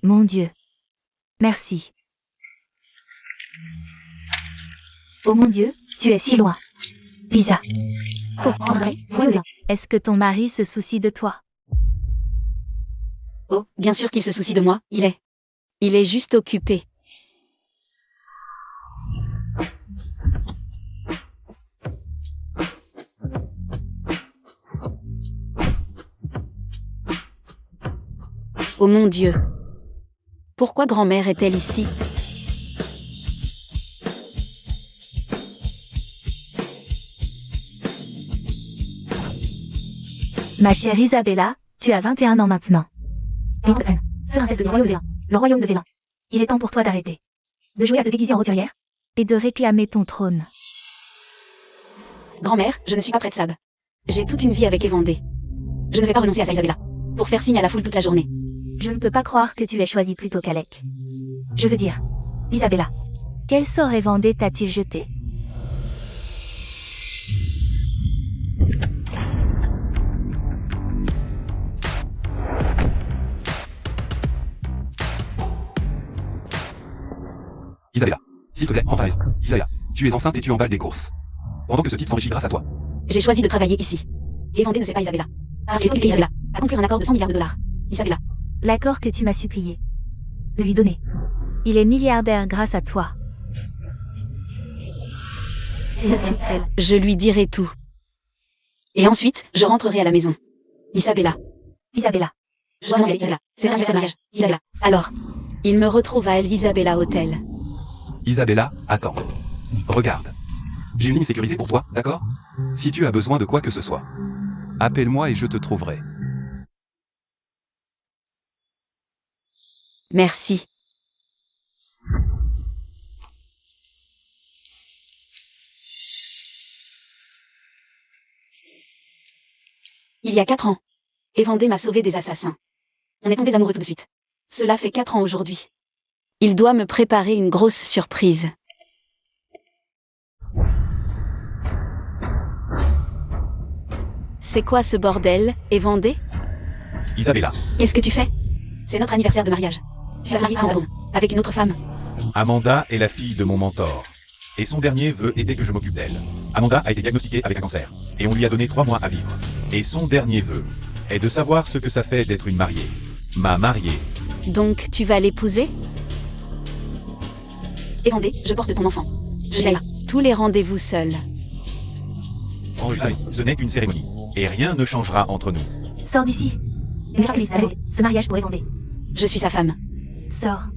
Mon Dieu. Merci. Oh mon Dieu, tu es si loin. Lisa. Pauvre André, violent. Est-ce que ton mari se soucie de toi? Oh, bien sûr qu'il se soucie de moi, il est juste occupé. Oh mon Dieu. Pourquoi grand-mère est-elle ici? Ma chère Isabella, tu as 21 ans maintenant. Princesse de Royaume Vélan, le royaume de Vélan. Il est temps pour toi d'arrêter. De jouer à te déguiser en roturière. Et de réclamer ton trône. Grand-mère, je ne suis pas prête Sab. J'ai toute une vie avec Evandé. Je ne vais pas renoncer à ça Isabella. Pour faire signe à la foule toute la journée. Je ne peux pas croire que tu aies choisi plutôt qu'Alec. Je veux dire, Isabella. Quel sort Evandé t'a-t-il jeté? Isabella, s'il te plaît, rends ta veste. Isabella, tu es enceinte et tu emballes des courses. Pendant que ce type s'enrichit grâce à toi. J'ai choisi de travailler ici. Evandé ne sait pas Isabella. Il est occupé Isabella. À conclure un accord de 100 milliards de dollars. Isabella. L'accord que tu m'as supplié de lui donner. Il est milliardaire grâce à toi. Je lui dirai tout. Et ensuite, je rentrerai à la maison. Isabella. Isabella. Je dois demander à Isabella. C'est un mariage. Isabella. Alors. Il me retrouve à l'Isabella Hotel. Isabella, attends. Regarde. J'ai une ligne sécurisée pour toi, d'accord? Si tu as besoin de quoi que ce soit, appelle-moi et je te trouverai. Merci. Il y a 4 ans. Evandé m'a sauvé des assassins. On est tombés amoureux tout de suite. Cela fait 4 ans aujourd'hui. Il doit me préparer une grosse surprise. C'est quoi ce bordel, Evandé? Isabella. Qu'est-ce que tu fais? C'est notre anniversaire de mariage. Tu vas te marier à Amanda, avec une autre femme. Amanda est la fille de mon mentor. Et son dernier vœu était que je m'occupe d'elle. Amanda a été diagnostiquée avec un cancer. Et on lui a donné 3 mois à vivre. Et son dernier vœu est de savoir ce que ça fait d'être une mariée. Ma mariée. Donc tu vas l'épouser? Evandé, je porte ton enfant. Je sais tous les rendez-vous seuls. Ce n'est qu'une cérémonie. Et rien ne changera entre nous. Sors d'ici. Ce mariage pour Evandé. Je suis sa femme. Sors.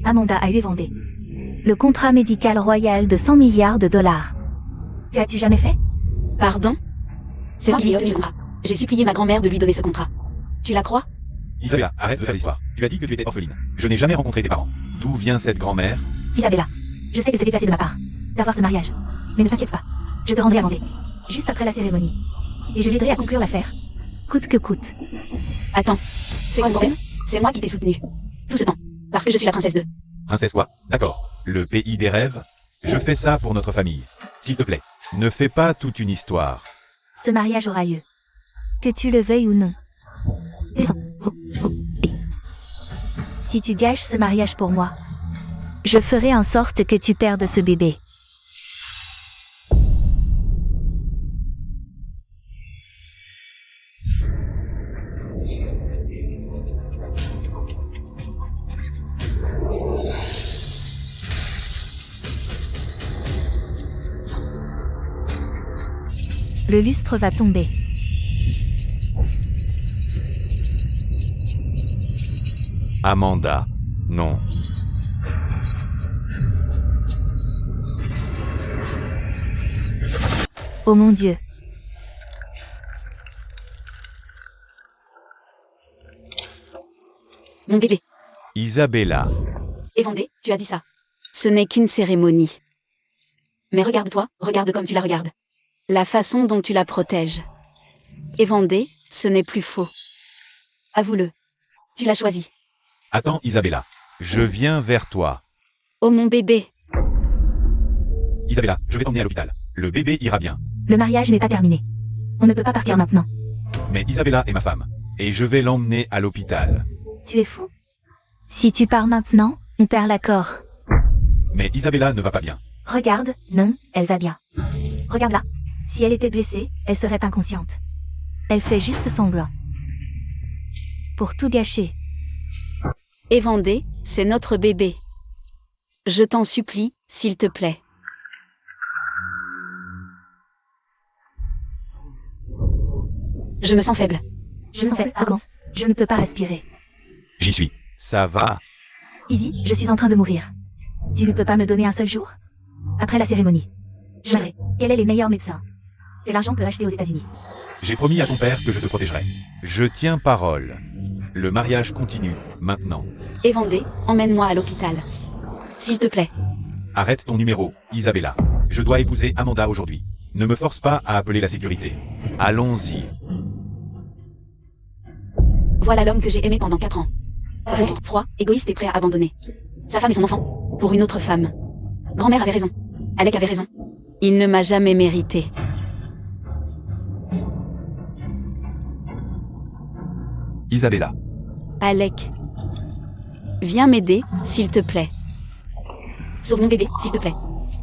Amanda a eu Evandé. Le contrat médical royal de 100 milliards de dollars. Que as-tu jamais fait? Pardon? C'est moi qui lui ai obtenu ce contrat. J'ai supplié ma grand-mère de lui donner ce contrat. Tu la crois? Isabella, arrête de faire l'histoire. Tu as dit que tu étais orpheline. Je n'ai jamais rencontré tes parents. D'où vient cette grand-mère? Isabella, je sais que c'est déplacé de ma part d'avoir ce mariage. Mais ne t'inquiète pas. Je te rendrai Evandé. Juste après la cérémonie. Et je l'aiderai à conclure l'affaire. Coûte que coûte. Attends. C'est quoi ce problème? C'est moi qui t'ai soutenu. Tout ce temps. Parce que je suis la princesse de... Princesse quoi? D'accord. Le pays des rêves? Je fais ça pour notre famille. S'il te plaît, ne fais pas toute une histoire. Ce mariage aura lieu. Que tu le veuilles ou non. Descends. Si tu gâches ce mariage pour moi, je ferai en sorte que tu perdes ce bébé. Le lustre va tomber. Amanda, non. Oh mon Dieu. Mon bébé. Isabella. Evandé, tu as dit ça. Ce n'est qu'une cérémonie. Mais regarde-toi, regarde comme tu la regardes. La façon dont tu la protèges. Evandé, ce n'est plus faux. Avoue-le. Tu l'as choisi. Attends Isabella. Je viens vers toi. Oh mon bébé. Isabella, je vais t'emmener à l'hôpital. Le bébé ira bien. Le mariage n'est pas terminé. On ne peut pas partir maintenant. Mais Isabella est ma femme. Et je vais l'emmener à l'hôpital. Tu es fou? Si tu pars maintenant, on perd l'accord. Mais Isabella ne va pas bien. Regarde, non, elle va bien. Regarde-la. Si elle était blessée, elle serait inconsciente. Elle fait juste semblant. Pour tout gâcher. Évandé, c'est notre bébé. Je t'en supplie, s'il te plaît. Je me sens faible. Je sens faible, ça commence. Je ne peux pas respirer. J'y suis. Ça va. Izzy, je suis en train de mourir. Tu ne peux pas me donner un seul jour? Après la cérémonie. Je sais. Quel est les meilleurs médecins que l'argent peut acheter aux États-Unis? J'ai promis à ton père que je te protégerai. Je tiens parole. Le mariage continue, maintenant. Évandé, emmène-moi à l'hôpital. S'il te plaît. Arrête ton numéro, Isabella. Je dois épouser Amanda aujourd'hui. Ne me force pas à appeler la sécurité. Allons-y. Voilà l'homme que j'ai aimé pendant 4 ans. Froid, égoïste et prêt à abandonner sa femme et son enfant pour une autre femme. Grand-mère avait raison. Alec avait raison. Il ne m'a jamais mérité. Isabella. Alec. Viens m'aider, s'il te plaît. Sauve mon bébé, s'il te plaît.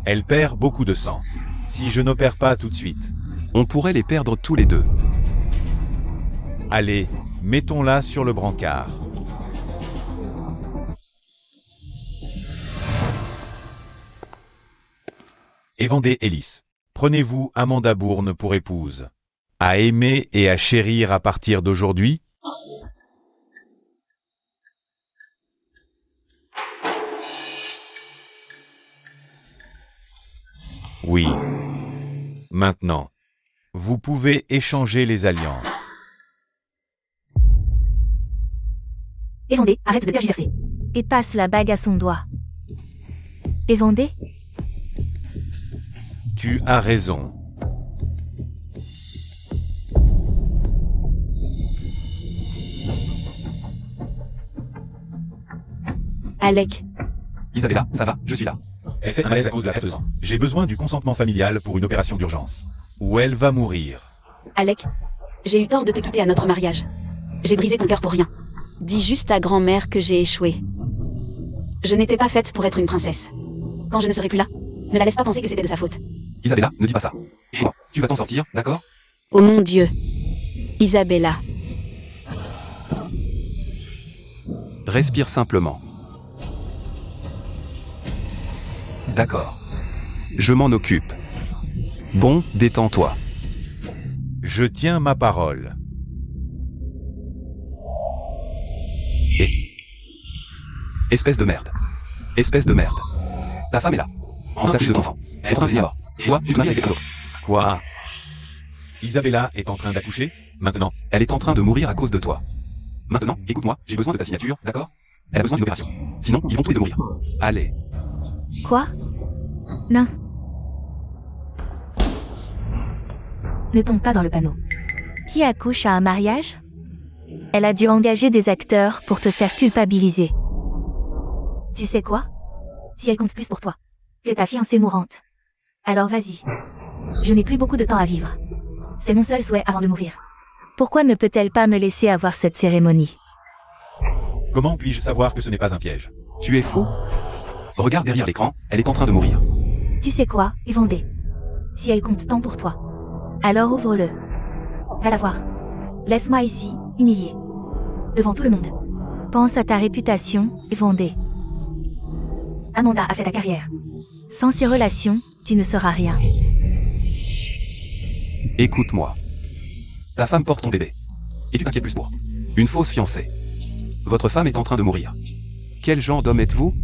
Elle perd beaucoup de sang. Si je n'opère pas tout de suite. On pourrait les perdre tous les deux. Allez, mettons-la sur le brancard. Évandé Ellis. Prenez-vous Amanda Bourne pour épouse. À aimer et à chérir à partir d'aujourd'hui? Oui. Maintenant. Vous pouvez échanger les alliances. Évandé, arrête de tergiverser. Et passe la bague à son doigt. Évandé? Tu as raison. Alec. Isabella, ça va, je suis là. Elle fait un malaise à cause de la perte de sang. J'ai besoin du consentement familial pour une opération d'urgence. Ou elle va mourir. Alec. J'ai eu tort de te quitter à notre mariage. J'ai brisé ton cœur pour rien. Dis juste à grand-mère que j'ai échoué. Je n'étais pas faite pour être une princesse. Quand je ne serai plus là, ne la laisse pas penser que c'était de sa faute. Isabella, ne dis pas ça. Et toi, tu vas t'en sortir, d'accord? Oh mon Dieu. Isabella. Respire simplement. D'accord. Je m'en occupe. Bon, détends-toi. Je tiens ma parole. Espèce de merde. Espèce de merde. Ta femme est là. Entachée de ton enfant. Elle est ainsi à mort. Et toi, tu te maries avec quelqu'un d'autre. Quoi? Isabella est en train d'accoucher? Maintenant. Elle est en train de mourir à cause de toi. Maintenant, écoute-moi, j'ai besoin de ta signature, d'accord? Elle a besoin d'une opération. Sinon, ils vont tous les deux mourir. Allez. Quoi? Non. Ne tombe pas dans le panneau. Qui accouche à un mariage? Elle a dû engager des acteurs pour te faire culpabiliser. Tu sais quoi? Si elle compte plus pour toi que ta fiancée mourante, alors vas-y. Je n'ai plus beaucoup de temps à vivre. C'est mon seul souhait avant de mourir. Pourquoi ne peut-elle pas me laisser avoir cette cérémonie? Comment puis-je savoir que ce n'est pas un piège? Tu es fou? Regarde derrière l'écran, elle est en train de mourir. Tu sais quoi, Évandé? Si elle compte tant pour toi, alors ouvre-le. Va la voir. Laisse-moi ici, humilié. Devant tout le monde. Pense à ta réputation, Évandé. Amanda a fait ta carrière. Sans ces relations, tu ne seras rien. Écoute-moi. Ta femme porte ton bébé. Et tu t'inquiètes plus pour. Une fausse fiancée. Votre femme est en train de mourir. Quel genre d'homme êtes-vous?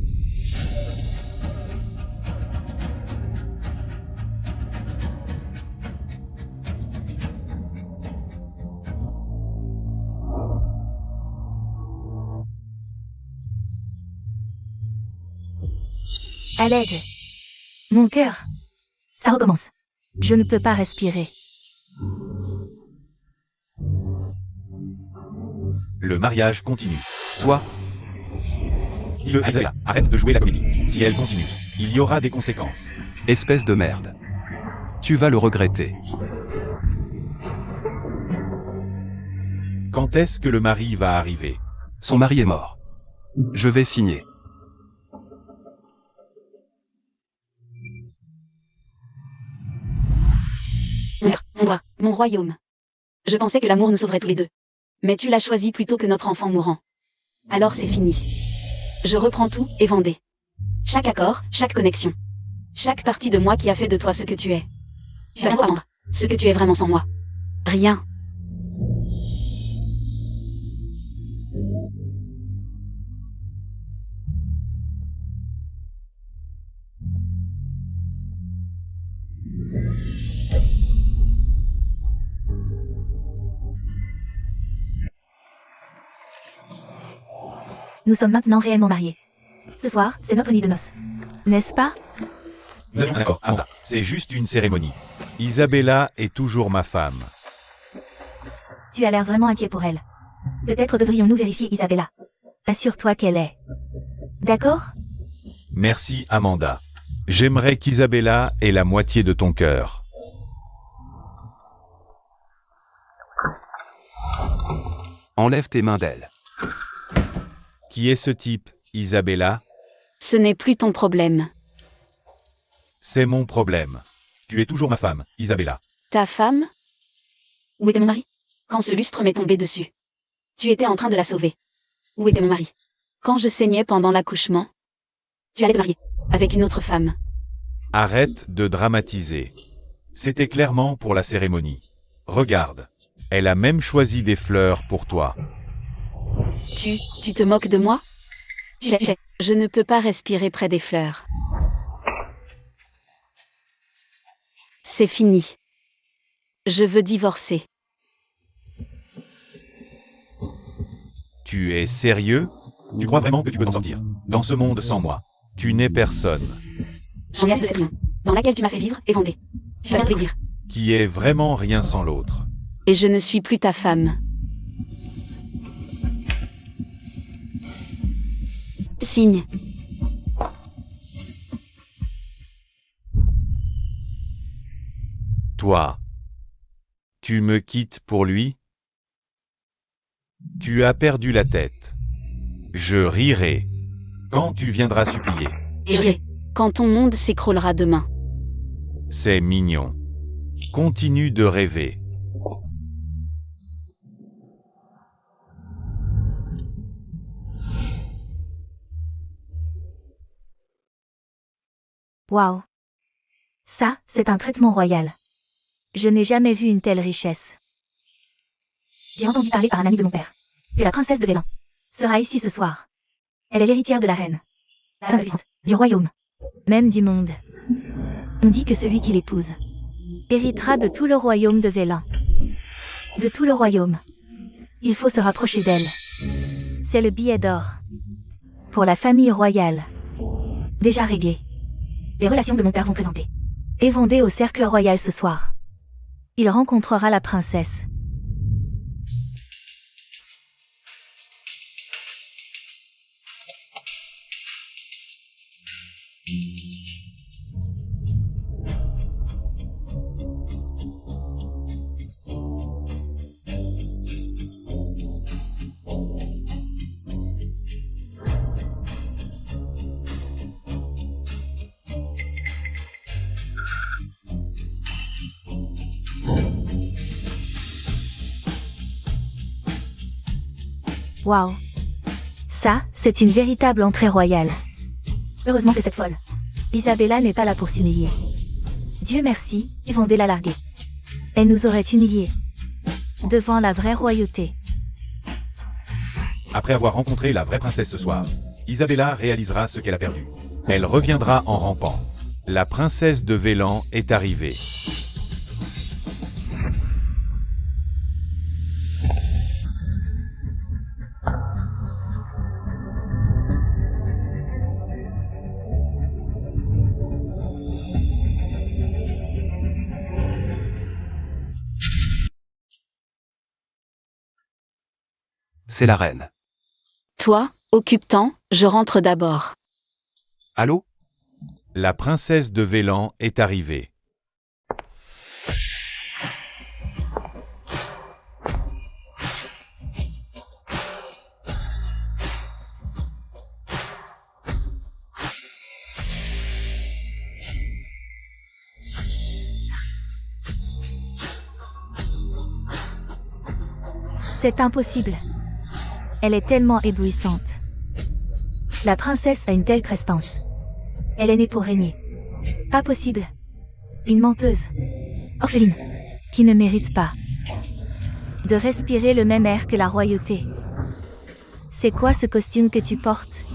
À l'aide. Mon cœur. Ça recommence. Je ne peux pas respirer. Le mariage continue. Toi, Dis-le, Isabella, arrête de jouer la comédie. Si elle continue, il y aura des conséquences. espèce de merde. Tu vas le regretter. Quand est-ce que le mari va arriver? Son mari est mort. Je vais signer. Mon roi, mon royaume. Je pensais que l'amour nous sauverait tous les deux. Mais tu l'as choisi plutôt que notre enfant mourant. Alors c'est fini. Je reprends tout, et Vendée. Chaque accord, chaque connexion. Chaque partie de moi qui a fait de toi ce que tu es. Tu vas comprendre ce que tu es vraiment sans moi. Rien. Nous sommes maintenant réellement mariés. Ce soir, c'est notre nuit de noces. N'est-ce pas? Nous avions un accord, Amanda. C'est juste une cérémonie. Isabella est toujours ma femme. Tu as l'air vraiment inquiet pour elle. Peut-être devrions-nous vérifier Isabella. Assure-toi qu'elle est. D'accord? Merci, Amanda. J'aimerais qu'Isabella ait la moitié de ton cœur. Enlève tes mains d'elle. Qui est ce type, Isabella? Ce n'est plus ton problème. C'est mon problème. Tu es toujours ma femme, Isabella. Ta femme? Où était mon mari? Quand ce lustre m'est tombé dessus. Tu étais en train de la sauver. Où était mon mari? Quand je saignais pendant l'accouchement. Tu allais te marier avec une autre femme. Arrête de dramatiser. C'était clairement pour la cérémonie. Regarde. Elle a même choisi des fleurs pour toi. Tu te moques de moi? Tu sais, je ne peux pas respirer près des fleurs. C'est fini. Je veux divorcer. Tu es sérieux? Tu crois vraiment que tu peux t'en sortir? Dans ce monde sans moi. Tu n'es personne. J'en ai assez de cette prison, dans laquelle tu m'as fait vivre et Vendée. Tu vas bientôt vivre. Qui est vraiment rien sans l'autre. Et je ne suis plus ta femme. Signe. Toi. Tu me quittes pour lui? Tu as perdu la tête. Je rirai. Quand tu viendras supplier. Et je rirai quand ton monde s'écroulera demain. C'est mignon. Continue de rêver. Waouh. Ça, c'est un traitement royal. Je n'ai jamais vu une telle richesse. J'ai entendu parler par un ami de mon père que la princesse de Vélan sera ici ce soir. Elle est l'héritière de la reine, la femme puissante du royaume, même du monde. On dit que celui qui l'épouse héritera de tout le royaume de Vélan. De tout le royaume. Il faut se rapprocher d'elle. C'est le billet d'or. Pour la famille royale. Déjà réglé. Les relations de mon père vont présenter et Vendée au cercle royal ce soir. Il rencontrera la princesse. Waouh. Ça, c'est une véritable entrée royale. Heureusement que cette folle Isabella n'est pas là pour s'humilier. Dieu merci, et Vendée l'a larguée. Elle nous aurait humiliés. Devant la vraie royauté. Après avoir rencontré la vraie princesse ce soir, Isabella réalisera ce qu'elle a perdu. Elle reviendra en rampant. La princesse de Vélan est arrivée. C'est la reine. Toi, occupe-t'en, je rentre d'abord. Allô? La princesse de Vélan est arrivée. C'est impossible. Elle est tellement éblouissante. La princesse a une telle prestance. Elle est née pour régner. Pas possible. Une menteuse. Orpheline. Qui ne mérite pas de respirer le même air que la royauté. C'est quoi ce costume que tu portes?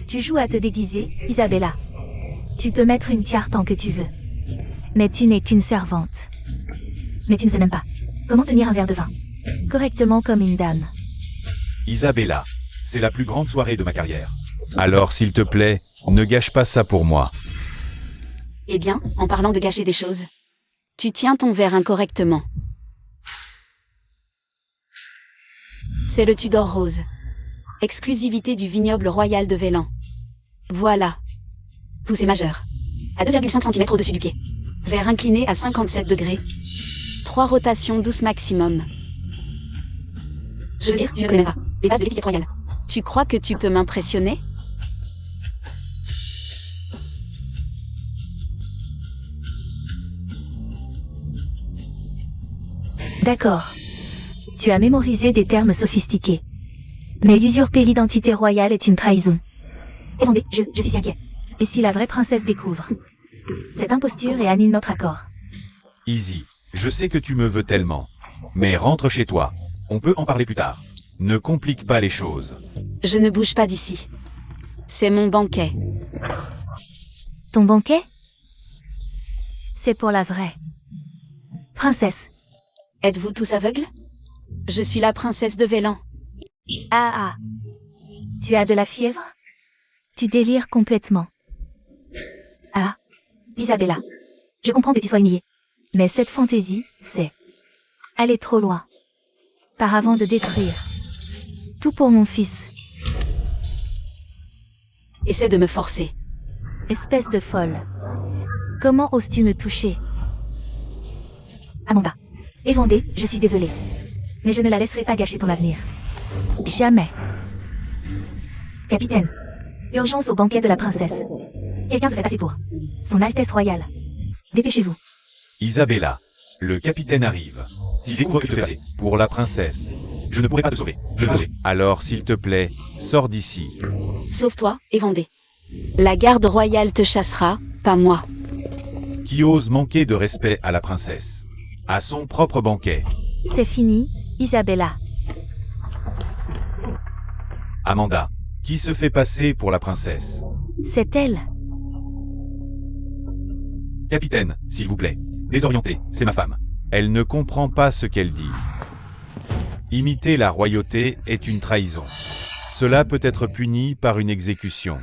Tu joues à te déguiser, Isabella. Tu peux mettre une tiare tant que tu veux. Mais tu n'es qu'une servante. Mais tu ne sais même pas comment tenir un verre de vin correctement comme une dame. Isabella, c'est la plus grande soirée de ma carrière. Alors s'il te plaît, ne gâche pas ça pour moi. Eh bien, en parlant de gâcher des choses, tu tiens ton verre incorrectement. C'est le Tudor rose. Exclusivité du vignoble royal de Vélan. Voilà. Poussée majeure. À 2,5 cm au-dessus du pied. Verre incliné à 57 degrés. 3 rotations douces maximum. Je veux dire, tu ne connais pas les bases de l'étiquette royale. Tu crois que tu peux m'impressionner? D'accord. Tu as mémorisé des termes sophistiqués. Mais usurper l'identité royale est une trahison. Étendez, je suis si inquiet. Et si la vraie princesse découvre cette imposture et annule notre accord? Easy, je sais que tu me veux tellement. Mais rentre chez toi. On peut en parler plus tard. Ne complique pas les choses. Je ne bouge pas d'ici. C'est mon banquet. Ton banquet? C'est pour la vraie princesse. Êtes-vous tous aveugles? Je suis la princesse de Vélan. Ah. Tu as de la fièvre? Tu délires complètement. Ah, Isabella. Je comprends que tu sois humiliée. Mais cette fantaisie, c'est aller trop loin. Par avant de détruire tout pour mon fils. Essaie de me forcer. Espèce de folle. Comment oses-tu me toucher? Amanda. Évandée, je suis désolée. Mais je ne la laisserai pas gâcher ton avenir. Jamais. Capitaine. Urgence au banquet de la princesse. Quelqu'un se fait passer pour Son Altesse Royale. Dépêchez-vous. Isabella, le capitaine arrive. S'il découvre que tu te fais passer pour la princesse, je ne pourrai pas te sauver. Alors s'il te plaît, sors d'ici. Sauve-toi, Évandée. La garde royale te chassera, pas moi. Qui ose manquer de respect à la princesse? À son propre banquet. C'est fini, Isabella. Amanda, qui se fait passer pour la princesse? C'est elle. Capitaine, s'il vous plaît. Désorientée, c'est ma femme. Elle ne comprend pas ce qu'elle dit. Imiter la royauté est une trahison. Cela peut être puni par une exécution.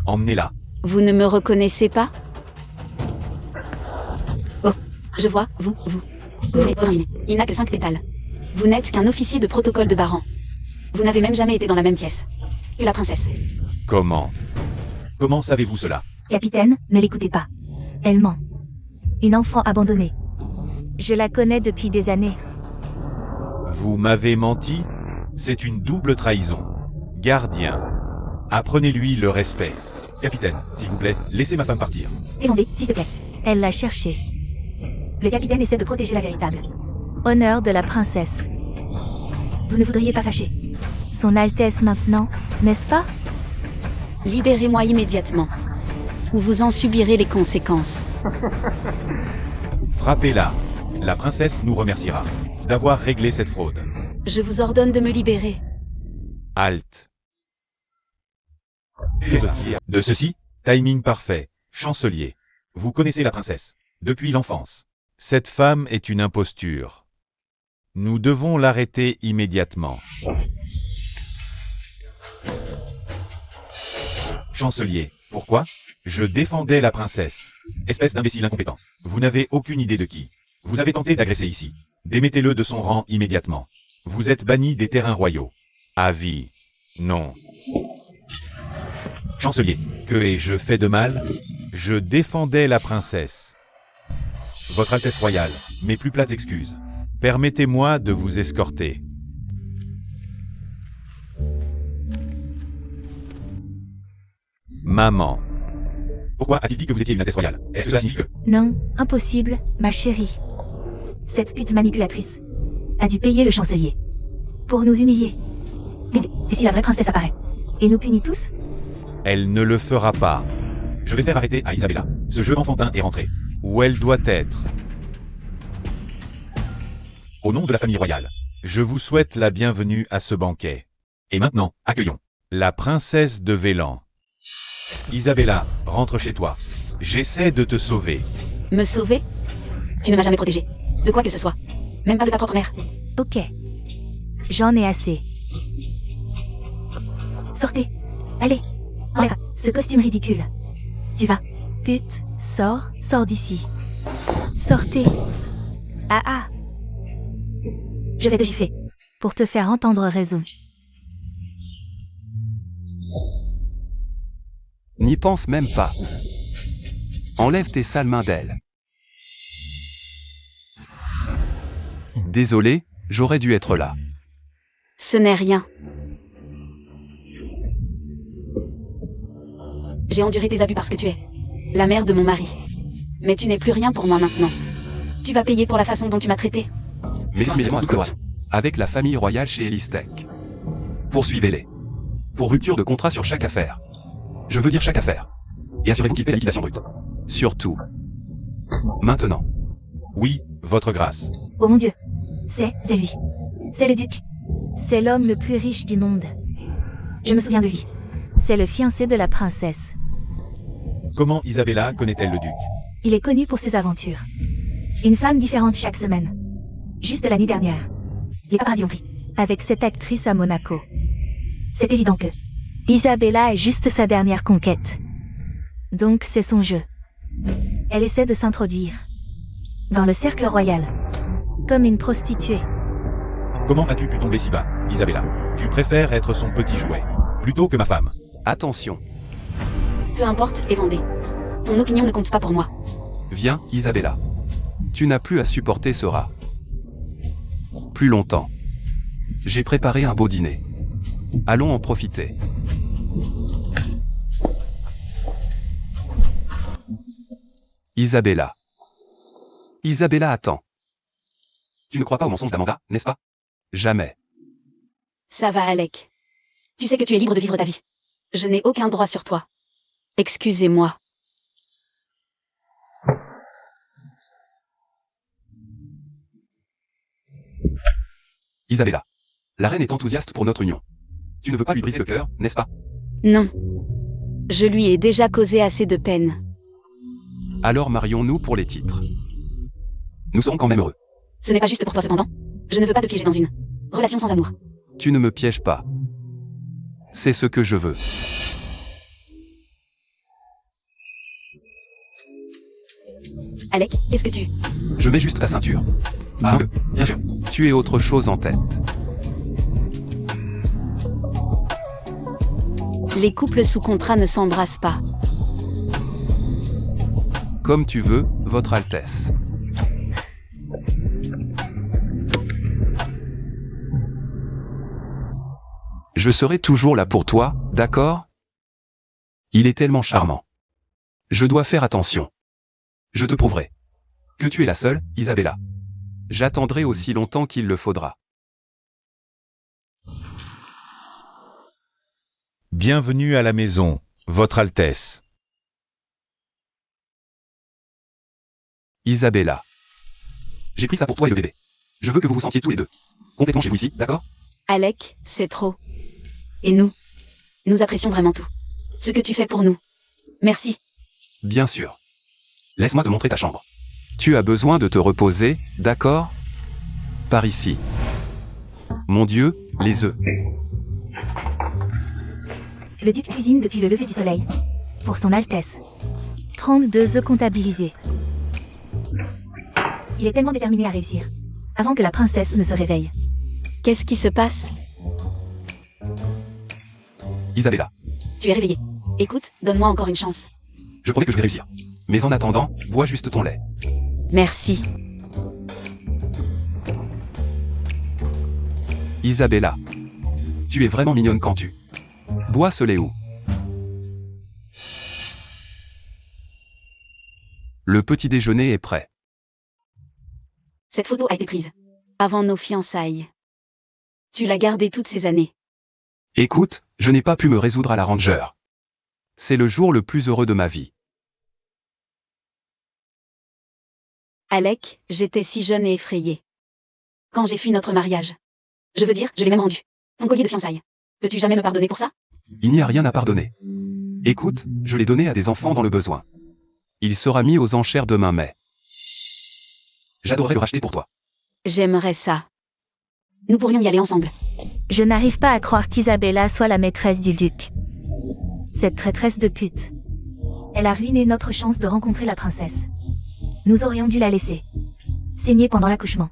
Emmenez-la. Vous ne me reconnaissez pas? Oh, je vois, vous êtes officier. Il n'a que 5 pétales. Vous n'êtes qu'un officier de protocole de Baran. Vous n'avez même jamais été dans la même pièce que la princesse. Comment savez-vous cela? Capitaine, ne l'écoutez pas. Elle ment. Une enfant abandonnée. Je la connais depuis des années. Vous m'avez menti? C'est une double trahison. Gardien. Apprenez-lui le respect. Capitaine, s'il vous plaît, laissez ma femme partir. Évandée, s'il te plaît. Elle l'a cherché. Le capitaine essaie de protéger la véritable honneur de la princesse. Vous ne voudriez pas fâcher Son Altesse maintenant, n'est-ce pas? Libérez-moi immédiatement. Ou vous en subirez les conséquences. Frappez-la. La princesse nous remerciera d'avoir réglé cette fraude. Je vous ordonne de me libérer. Halte. De ceci, timing parfait. Chancelier. Vous connaissez la princesse. Depuis l'enfance. Cette femme est une imposture. Nous devons l'arrêter immédiatement. Chancelier. Pourquoi? Je défendais la princesse. Espèce d'imbécile incompétent. Vous n'avez aucune idée de qui. Vous avez tenté d'agresser ici. Démettez-le de son rang immédiatement. Vous êtes banni des terrains royaux. À vie. Non. Chancelier, que ai-je fait de mal? Je défendais la princesse. Votre Altesse royale, mes plus plates excuses. Permettez-moi de vous escorter. Maman. Pourquoi a-t-il dit que vous étiez une Altesse royale? Est-ce que cela signifie que... Non, impossible, ma chérie. Cette pute manipulatrice a dû payer le chancelier pour nous humilier. Et si la vraie princesse apparaît et nous punit tous? Elle ne le fera pas. Je vais faire arrêter à Isabella. Ce jeu enfantin est rentré. Où elle doit être. Au nom de la famille royale, je vous souhaite la bienvenue à ce banquet. Et maintenant, accueillons la princesse de Vélan. Isabella, rentre chez toi. J'essaie de te sauver. Me sauver? Tu ne m'as jamais protégée. De quoi que ce soit. Même pas de ta propre mère. Ok. J'en ai assez. Sortez. Allez. Oh, ça, ce costume ridicule. Tu vas. Pute, sors d'ici. Sortez. Ah. Je vais te gifler. Pour te faire entendre raison. N'y pense même pas. Enlève tes sales mains d'elle. Désolé, j'aurais dû être là. Ce n'est rien. J'ai enduré tes abus parce que tu es la mère de mon mari. Mais tu n'es plus rien pour moi maintenant. Tu vas payer pour la façon dont tu m'as traité. Mais immédiatement à toute collaboration avec la famille royale chez Elistec. Poursuivez-les. Pour rupture de contrat sur chaque affaire. Je veux dire chaque affaire. Et assurez-vous qu'il paie la liquidation brute. Surtout. Maintenant. Oui, votre grâce. Oh mon Dieu. C'est lui. C'est le duc. C'est l'homme le plus riche du monde. Je me souviens de lui. C'est le fiancé de la princesse. Comment Isabella connaît-elle le duc? Il est connu pour ses aventures. Une femme différente chaque semaine. Juste l'année dernière. Les paparazzis ont pris. Avec cette actrice à Monaco. C'est évident que Isabella est juste sa dernière conquête. Donc c'est son jeu. Elle essaie de s'introduire dans le cercle royal. Comme une prostituée. Comment as-tu pu tomber si bas, Isabella? Tu préfères être son petit jouet, plutôt que ma femme. Attention. Peu importe, Evandé. Ton opinion ne compte pas pour moi. Viens, Isabella. Tu n'as plus à supporter ce rat. Plus longtemps. J'ai préparé un beau dîner. Allons en profiter. Isabella. Isabella, attends. Tu ne crois pas au mensonge d'Amanda, n'est-ce pas? Jamais. Ça va, Alec. Tu sais que tu es libre de vivre ta vie. Je n'ai aucun droit sur toi. Excusez-moi. Isabella. La reine est enthousiaste pour notre union. Tu ne veux pas lui briser le cœur, n'est-ce pas? Non. Je lui ai déjà causé assez de peine. Alors marions-nous pour les titres. Nous serons quand même heureux. Ce n'est pas juste pour toi cependant. Je ne veux pas te piéger dans une relation sans amour. Tu ne me pièges pas. C'est ce que je veux. Alec, qu'est-ce que tu... Je mets juste ta ceinture. Ah, bien sûr. Tu es autre chose en tête. Les couples sous contrat ne s'embrassent pas. Comme tu veux, Votre Altesse. Je serai toujours là pour toi, d'accord? Il est tellement charmant. Je dois faire attention. Je te prouverai que tu es la seule, Isabella. J'attendrai aussi longtemps qu'il le faudra. Bienvenue à la maison, Votre Altesse. Isabella. J'ai pris ça pour toi et le bébé. Je veux que vous vous sentiez tous les deux complètement chez vous ici, d'accord? Alec, c'est trop. Et nous apprécions vraiment tout. Ce que tu fais pour nous. Merci. Bien sûr. Laisse-moi te montrer ta chambre. Tu as besoin de te reposer, d'accord? Par ici. Mon Dieu, les œufs. Le duc cuisine depuis le lever du soleil. Pour son Altesse. 32 œufs comptabilisés. Il est tellement déterminé à réussir. Avant que la princesse ne se réveille. Qu'est-ce qui se passe? Isabella. Tu es réveillée. Écoute, donne-moi encore une chance. Je promets que je vais réussir. Mais en attendant, bois juste ton lait. Merci. Isabella. Tu es vraiment mignonne quand tu bois ce lait où? Le petit déjeuner est prêt. Cette photo a été prise avant nos fiançailles. Tu l'as gardée toutes ces années. Écoute, je n'ai pas pu me résoudre à la ranger. C'est le jour le plus heureux de ma vie. Alec, j'étais si jeune et effrayée. Quand j'ai fui notre mariage. Je veux dire, je l'ai même rendu. Ton collier de fiançailles. Peux-tu jamais me pardonner pour ça? Il n'y a rien à pardonner. Écoute, je l'ai donné à des enfants dans le besoin. Il sera mis aux enchères demain mais... J'adorerais le racheter pour toi. J'aimerais ça. Nous pourrions y aller ensemble. Je n'arrive pas à croire qu'Isabella soit la maîtresse du duc. Cette traîtresse de pute. Elle a ruiné notre chance de rencontrer la princesse. Nous aurions dû la laisser saigner pendant l'accouchement.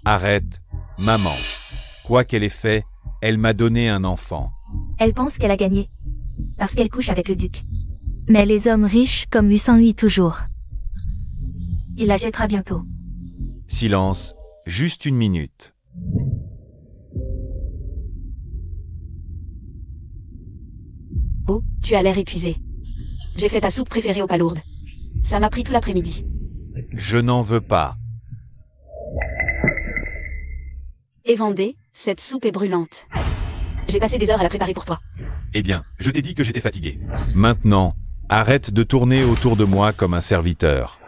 Arrête, maman. Quoi qu'elle ait fait, elle m'a donné un enfant. Elle pense qu'elle a gagné. Parce qu'elle couche avec le duc. Mais les hommes riches comme lui s'ennuient toujours. Il la jettera bientôt. Silence, juste une minute. Oh, tu as l'air épuisé. J'ai fait ta soupe préférée aux palourdes. Ça m'a pris tout l'après-midi. Je n'en veux pas. Et Vendée, cette soupe est brûlante. J'ai passé des heures à la préparer pour toi. Eh bien, je t'ai dit que j'étais fatigué. Maintenant, arrête de tourner autour de moi comme un serviteur.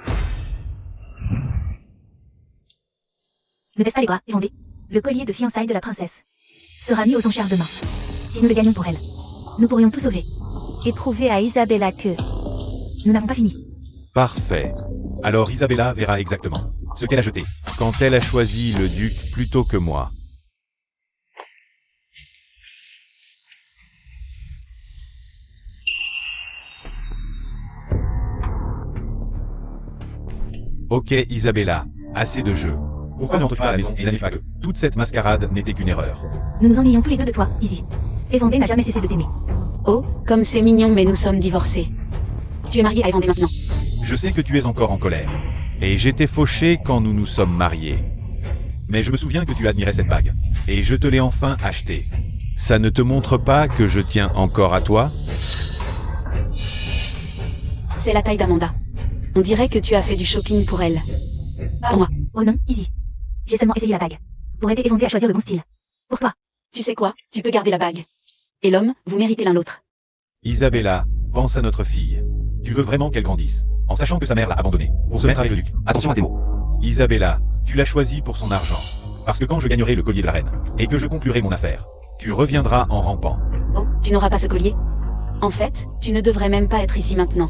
Ne baisse pas les bras, Vendée. Le collier de fiançailles de la princesse sera mis aux enchères demain. Si nous le gagnons pour elle, nous pourrions tout sauver. Et prouver à Isabella que nous n'avons pas fini. Parfait. Alors Isabella verra exactement ce qu'elle a jeté quand elle a choisi le duc plutôt que moi. Ok Isabella, assez de jeu. Pourquoi n'entres-tu pas à la maison et n'arrives pas que toute cette mascarade n'était qu'une erreur? Nous nous ennuyons tous les deux de toi, Izzy. Et Vendée n'a jamais cessé de t'aimer. Oh, comme c'est mignon mais nous sommes divorcés. Tu es marié à Vendée maintenant. Je sais que tu es encore en colère. Et j'étais fauché quand nous nous sommes mariés. Mais je me souviens que tu admirais cette bague. Et je te l'ai enfin achetée. Ça ne te montre pas que je tiens encore à toi? C'est la taille d'Amanda. On dirait que tu as fait du shopping pour elle. Pas pour moi. Oh non, Izzy. J'ai seulement essayé la bague. Pour aider Vendée à choisir le bon style. Pour toi. Tu sais quoi? Tu peux garder la bague. Et l'homme, vous méritez l'un l'autre. Isabella, pense à notre fille. Tu veux vraiment qu'elle grandisse, en sachant que sa mère l'a abandonnée, pour se mettre avec le duc. Attention à tes mots. Isabella, tu l'as choisie pour son argent. Parce que quand je gagnerai le collier de la reine, et que je conclurai mon affaire, tu reviendras en rampant. Oh, tu n'auras pas ce collier? En fait, tu ne devrais même pas être ici maintenant.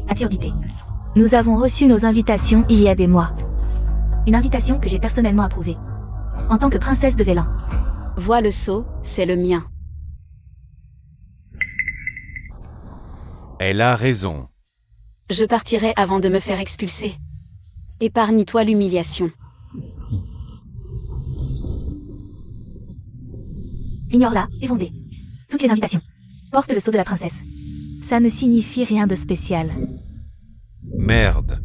Absurdité. Nous avons reçu nos invitations il y a des mois. Une invitation que j'ai personnellement approuvée. En tant que princesse de Vélin. Vois le seau, c'est le mien. Elle a raison. Je partirai avant de me faire expulser. Épargne-toi l'humiliation. Ignore-la, et Vendée. Toutes les invitations. Porte le sceau de la princesse. Ça ne signifie rien de spécial. Merde.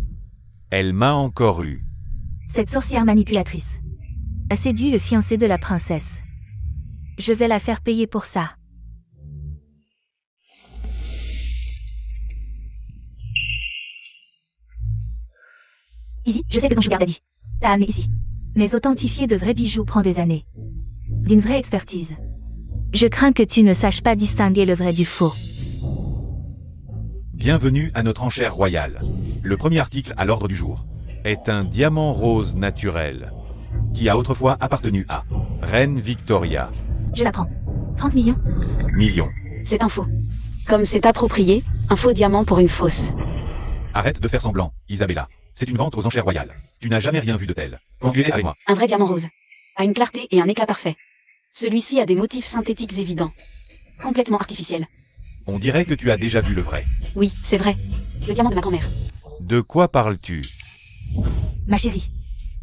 Elle m'a encore eu. Cette sorcière manipulatrice a séduit le fiancé de la princesse. Je vais la faire payer pour ça. Izzy, je sais que ton sugar daddy t'a amené ici. Mais authentifier de vrais bijoux prend des années. D'une vraie expertise. Je crains que tu ne saches pas distinguer le vrai du faux. Bienvenue à notre enchère royale. Le premier article à l'ordre du jour est un diamant rose naturel qui a autrefois appartenu à Reine Victoria. Je la prends. 30 millions. Millions. C'est un faux. Comme c'est approprié, un faux diamant pour une fausse. Arrête de faire semblant, Isabella. C'est une vente aux enchères royales. Tu n'as jamais rien vu de tel. Quand tu es avec moi. Un vrai diamant rose. A une clarté et un éclat parfait. Celui-ci a des motifs synthétiques évidents. Complètement artificiels. On dirait que tu as déjà vu le vrai. Oui, c'est vrai. Le diamant de ma grand-mère. De quoi parles-tu? Ma chérie,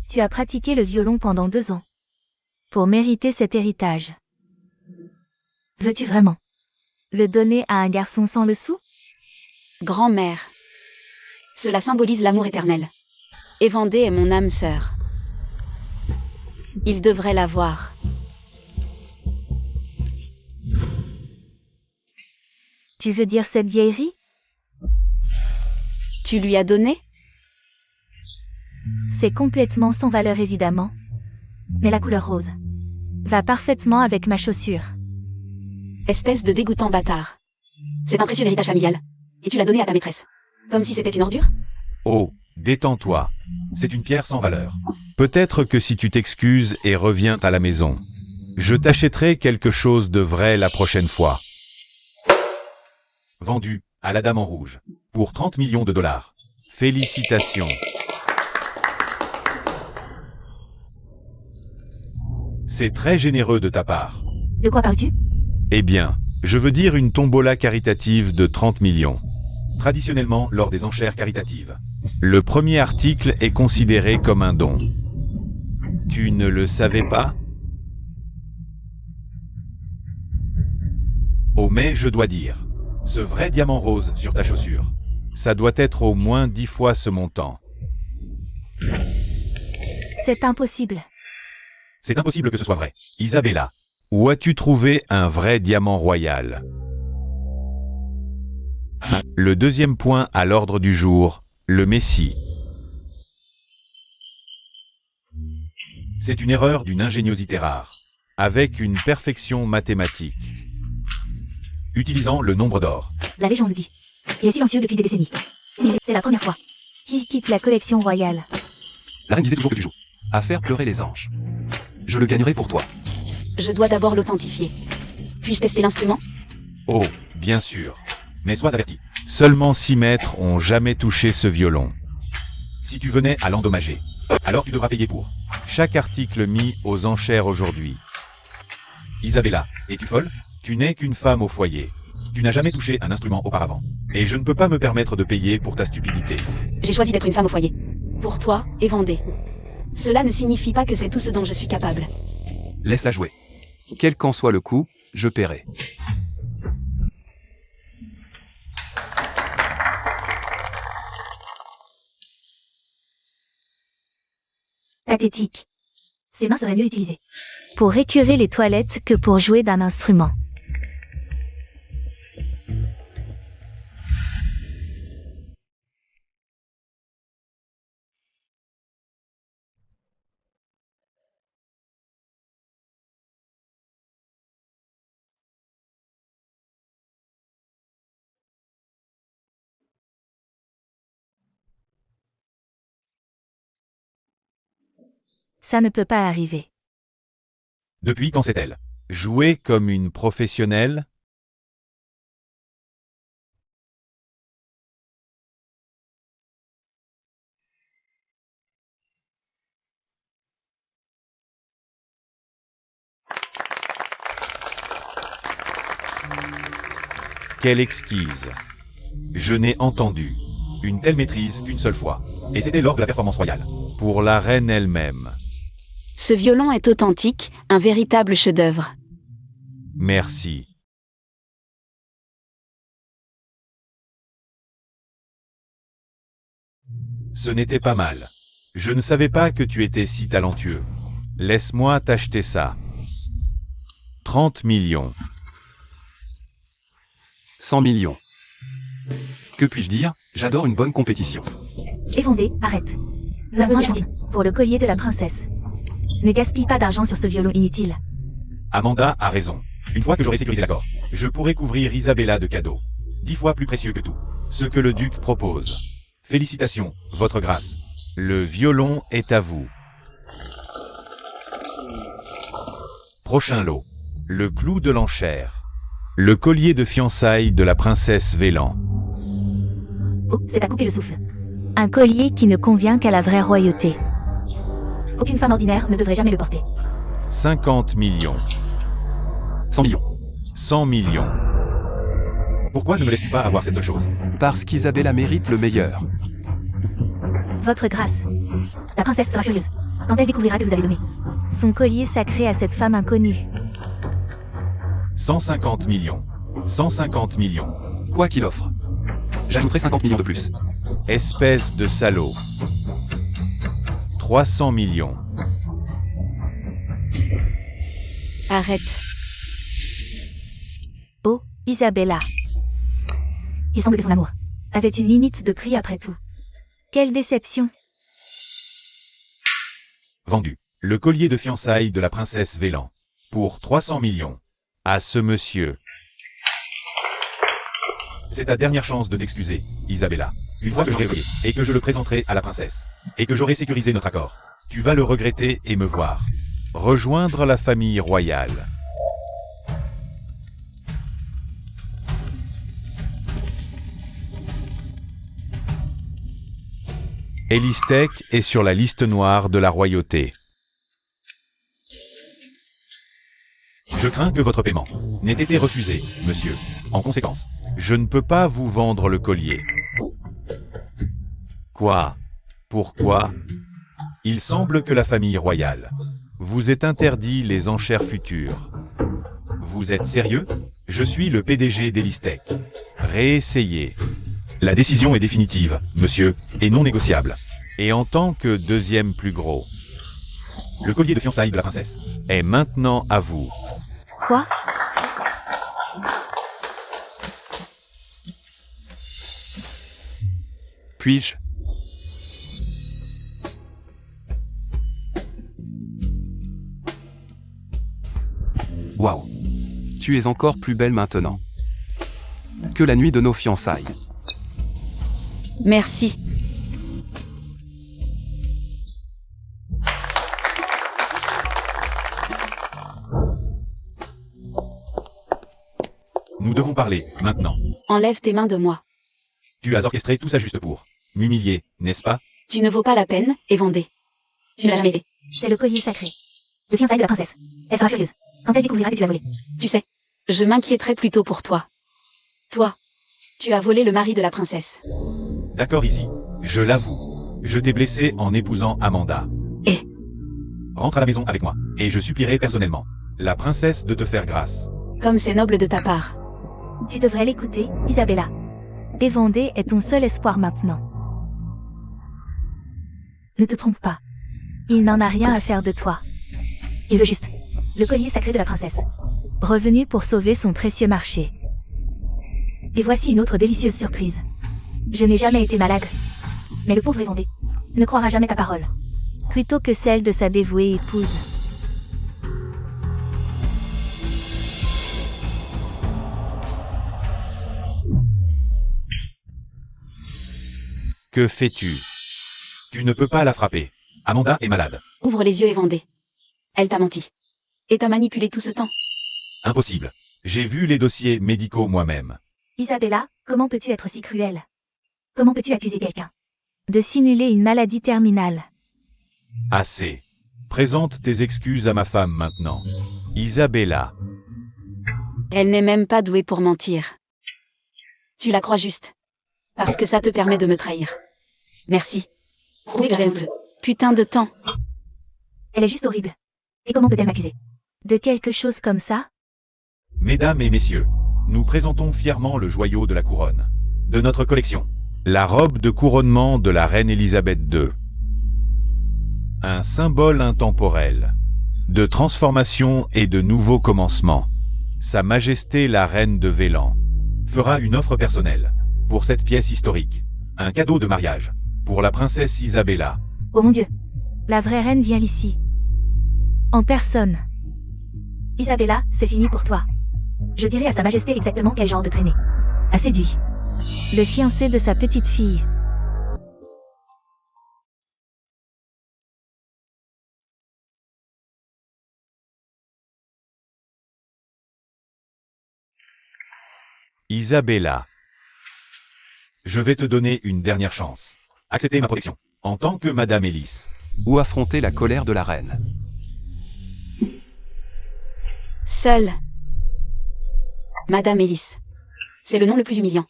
tu as pratiqué le violon pendant 2 ans. Pour mériter cet héritage. Veux-tu vraiment le donner à un garçon sans le sou? Grand-mère. Cela symbolise l'amour éternel. Et Vendée est mon âme sœur. Il devrait l'avoir. Tu veux dire cette vieillerie? Tu lui as donné? C'est complètement sans valeur évidemment. Mais la couleur rose va parfaitement avec ma chaussure. Espèce de dégoûtant bâtard. C'est un précieux héritage familial. Et tu l'as donné à ta maîtresse. Comme si c'était une ordure? Oh, détends-toi. C'est une pierre sans valeur. Peut-être que si tu t'excuses et reviens à la maison, je t'achèterai quelque chose de vrai la prochaine fois. Vendu à la Dame en Rouge pour 30 millions de dollars. Félicitations. C'est très généreux de ta part. De quoi parles-tu? Eh bien, je veux dire une tombola caritative de 30 millions. Traditionnellement, lors des enchères caritatives, le premier article est considéré comme un don. Tu ne le savais pas? Oh mais je dois dire, ce vrai diamant rose sur ta chaussure, ça doit être au moins 10 fois ce montant. C'est impossible. C'est impossible que ce soit vrai. Isabella, où as-tu trouvé un vrai diamant royal? Le deuxième point à l'ordre du jour, le Messie. C'est une erreur d'une ingéniosité rare, avec une perfection mathématique. Utilisant le nombre d'or. La légende dit. Il est silencieux depuis des décennies. C'est la première fois qu'il quitte la collection royale. La reine disait toujours que tu joues. À faire pleurer les anges. Je le gagnerai pour toi. Je dois d'abord l'authentifier. Puis-je tester l'instrument? Oh, bien sûr. Mais sois averti. Seulement 6 maîtres ont jamais touché ce violon. Si tu venais à l'endommager, alors tu devras payer pour chaque article mis aux enchères aujourd'hui. Isabella, es-tu folle? Tu n'es qu'une femme au foyer. Tu n'as jamais touché un instrument auparavant. Et je ne peux pas me permettre de payer pour ta stupidité. J'ai choisi d'être une femme au foyer. Pour toi, et Vendée. Cela ne signifie pas que c'est tout ce dont je suis capable. Laisse-la jouer. Quel qu'en soit le coût, je paierai. Pathétique. Ses mains seraient mieux utilisées pour écurer les toilettes que pour jouer d'un instrument. Ça ne peut pas arriver. Depuis quand sait-elle jouer comme une professionnelle? Quelle exquise! Je n'ai entendu une telle maîtrise qu'une seule fois, et c'était lors de la performance royale, pour la reine elle-même. Ce violon est authentique, un véritable chef-d'œuvre. Merci. Ce n'était pas mal. Je ne savais pas que tu étais si talentueux. Laisse-moi t'acheter ça. 30 millions. 100 millions. Que puis-je dire? J'adore une bonne compétition. Et Vendée, arrête. Nous avons besoin de pour le collier de la princesse. Ne gaspille pas d'argent sur ce violon inutile. Amanda a raison. Une fois que j'aurai sécurisé l'accord, je pourrai couvrir Isabella de cadeaux. 10 fois plus précieux que tout. Ce que le duc propose. Félicitations, votre grâce. Le violon est à vous. Prochain lot. Le clou de l'enchère. Le collier de fiançailles de la princesse Vélan. Oh, c'est à couper le souffle. Un collier qui ne convient qu'à la vraie royauté. Aucune femme ordinaire ne devrait jamais le porter. 50 millions. 100 millions. 100 millions. Pourquoi ne me laisses-tu pas avoir cette seule chose? Parce qu'Isabella mérite le meilleur. Votre grâce. La princesse sera furieuse quand elle découvrira que vous avez donné son collier sacré à cette femme inconnue. 150 millions. 150 millions. Quoi qu'il offre. J'ajouterai 50 millions de plus. Espèce de salaud. 300 millions. Arrête. Oh, Isabella. Il semble que son amour avait une limite de prix après tout. Quelle déception. Vendu. Le collier de fiançailles de la princesse Vélan. Pour 300 millions. À ce monsieur. C'est ta dernière chance de t'excuser, Isabella. Une fois que j'aurai volé, et que je le présenterai à la princesse, et que j'aurai sécurisé notre accord, tu vas le regretter et me voir. Rejoindre la famille royale. Elistec est sur la liste noire de la royauté. Je crains que votre paiement n'ait été refusé, monsieur. En conséquence, je ne peux pas vous vendre le collier. Quoi? Pourquoi? Il semble que la famille royale vous ait interdit les enchères futures. Vous êtes sérieux? Je suis le PDG d'Elistec. Réessayez. La décision est définitive, monsieur, et non négociable. Et en tant que deuxième plus gros, le collier de fiançailles de la princesse est maintenant à vous. Quoi? Puis-je? Waouh! Tu es encore plus belle maintenant que la nuit de nos fiançailles. Merci. Nous devons parler, maintenant. Enlève tes mains de moi. Tu as orchestré tout ça juste pour m'humilier, n'est-ce pas? Tu ne vaux pas la peine, Évandé. Tu ne l'as jamais été. C'est le collier sacré. Le fiançailles de la princesse. Elle sera furieuse quand elle découvrira que tu as volé. Tu sais, je m'inquiéterais plutôt pour toi. Toi, tu as volé le mari de la princesse. D'accord, Izzy. Je l'avoue. Je t'ai blessé en épousant Amanda. Et Rentre à la maison avec moi, et je supplierai personnellement la princesse de te faire grâce. comme c'est noble de ta part. Tu devrais l'écouter, Isabella. Évandé est ton seul espoir maintenant. Ne te trompe pas. Il n'en a rien à faire de toi. Il veut juste le collier sacré de la princesse. Revenu pour sauver son précieux marché. Et voici une autre délicieuse surprise. Je n'ai jamais été malade. Mais le pauvre Évandé ne croira jamais ta parole. Plutôt que celle de sa dévouée épouse. Que fais-tu? Tu ne peux pas la frapper. Amanda est malade. Ouvre les yeux, Évandé. Elle t'a menti. Et t'a manipulé tout ce temps. Impossible. J'ai vu les dossiers médicaux moi-même. Isabella, comment peux-tu être si cruelle? Comment peux-tu accuser quelqu'un de simuler une maladie terminale? Assez. Présente tes excuses à ma femme maintenant. Isabella. Elle n'est même pas douée pour mentir. Tu la crois juste. Parce que ça te permet de me trahir. Merci. Oui, putain de temps. Elle est juste horrible. Et comment peut-elle m'accuser de quelque chose comme ça? Mesdames et messieurs, nous présentons fièrement le joyau de la couronne de notre collection. La robe de couronnement de la reine Elisabeth II. Un symbole intemporel de transformation et de nouveaux commencements. Sa Majesté la Reine de Vélan fera une offre personnelle pour cette pièce historique. Un cadeau de mariage pour la princesse Isabella. Oh mon Dieu. La vraie reine vient ici. En personne. Isabella, c'est fini pour toi. Je dirai à sa majesté exactement quel genre de traînée a séduit le fiancé de sa petite fille. Isabella. Je vais te donner une dernière chance. Acceptez ma protection, en tant que Madame Ellis. Ou affronter la colère de la reine. Seule. Madame Ellis. C'est le nom le plus humiliant.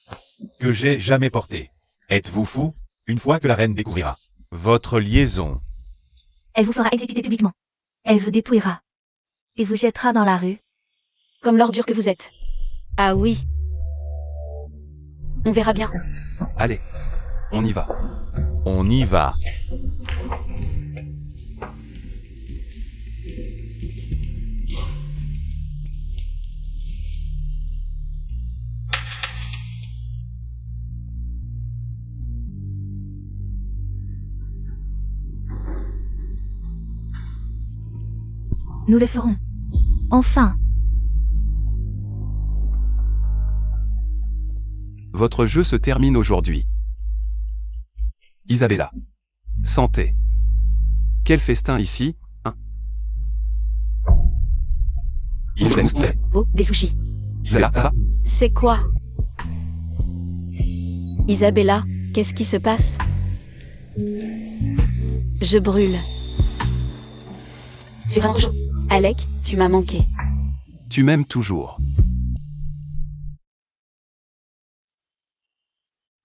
Que j'ai jamais porté. Êtes-vous fou? Une fois que la reine découvrira votre liaison. Elle vous fera exécuter publiquement. Elle vous dépouillera. Et vous jettera dans la rue. Comme l'ordure que vous êtes. Ah oui. On verra bien. Allez, on y va. On y va. Nous le ferons. Enfin. Votre jeu se termine aujourd'hui. Isabella. Santé. Quel festin ici, hein? Il reste. Oh, des sushis. Isabella, ça va? C'est quoi? Isabella, qu'est-ce qui se passe? Je brûle. J'ai vraiment chaud. Alec, tu m'as manqué. Tu m'aimes toujours.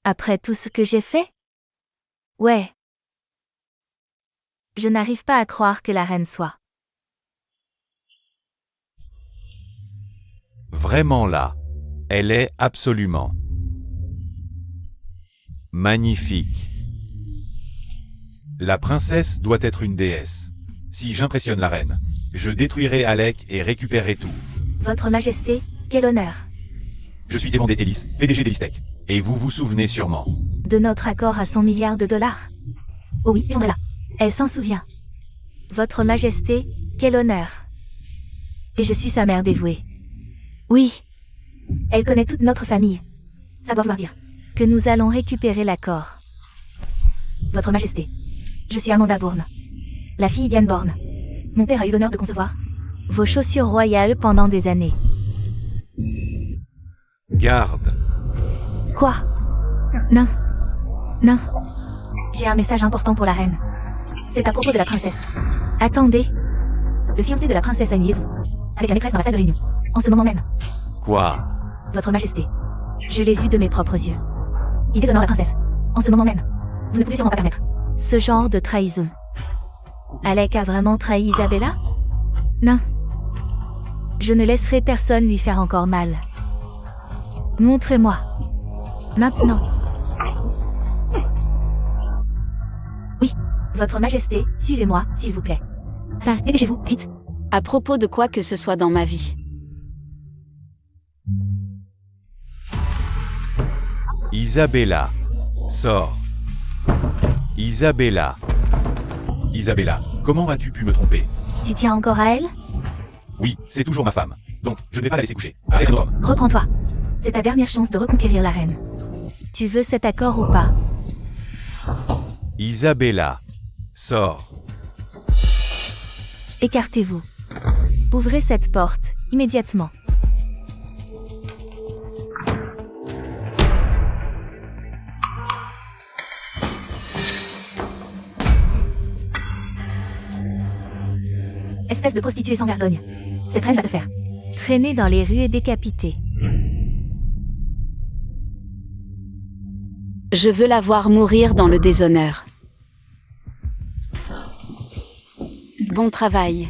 Après tout ce que j'ai fait? Ouais. Je n'arrive pas à croire que la reine soit. Vraiment là. Elle est absolument magnifique. La princesse doit être une déesse. Si j'impressionne la reine, je détruirai Alec et récupérerai tout. Votre Majesté, quel honneur. Je suis Evandé Ellis, PDG d'Elistech. Et vous vous souvenez sûrement. De notre accord à 100 milliards de dollars. Oh oui, Vandela. Elle s'en souvient. Votre Majesté, quel honneur. Et je suis sa mère dévouée. Oui. Elle connaît toute notre famille. Ça doit vouloir dire que nous allons récupérer l'accord. Votre Majesté. Je suis Amanda Bourne. La fille d'Ian Bourne. Mon père a eu l'honneur de concevoir vos chaussures royales pendant des années. Garde. Quoi? Non. Non. J'ai un message important pour la reine. C'est à propos de la princesse. Attendez. Le fiancé de la princesse a une liaison avec la maîtresse dans la salle de réunion. En ce moment même. Quoi? Votre Majesté. Je l'ai vu de mes propres yeux. Il déshonore la princesse. En ce moment même. Vous ne pouvez sûrement pas permettre ce genre de trahison. Alec a vraiment trahi Isabella? Non. Je ne laisserai personne lui faire encore mal. Montrez-moi. Maintenant. Oui, Votre Majesté, suivez-moi, s'il vous plaît. Dépêchez-vous, vite. À propos de quoi que ce soit dans ma vie. Isabella. Sors. Isabella. Isabella, comment as-tu pu me tromper? Tu tiens encore à elle? Oui, c'est toujours ma femme. Donc, je ne vais pas la laisser coucher. Arrête un homme. Reprends-toi. C'est ta dernière chance de reconquérir la reine. Tu veux cet accord ou pas? Isabella. Sors. Écartez-vous. Ouvrez cette porte, immédiatement. Espèce de prostituée sans vergogne. Cette reine va te faire traîner dans les rues et décapiter. Je veux la voir mourir dans le déshonneur. Bon travail.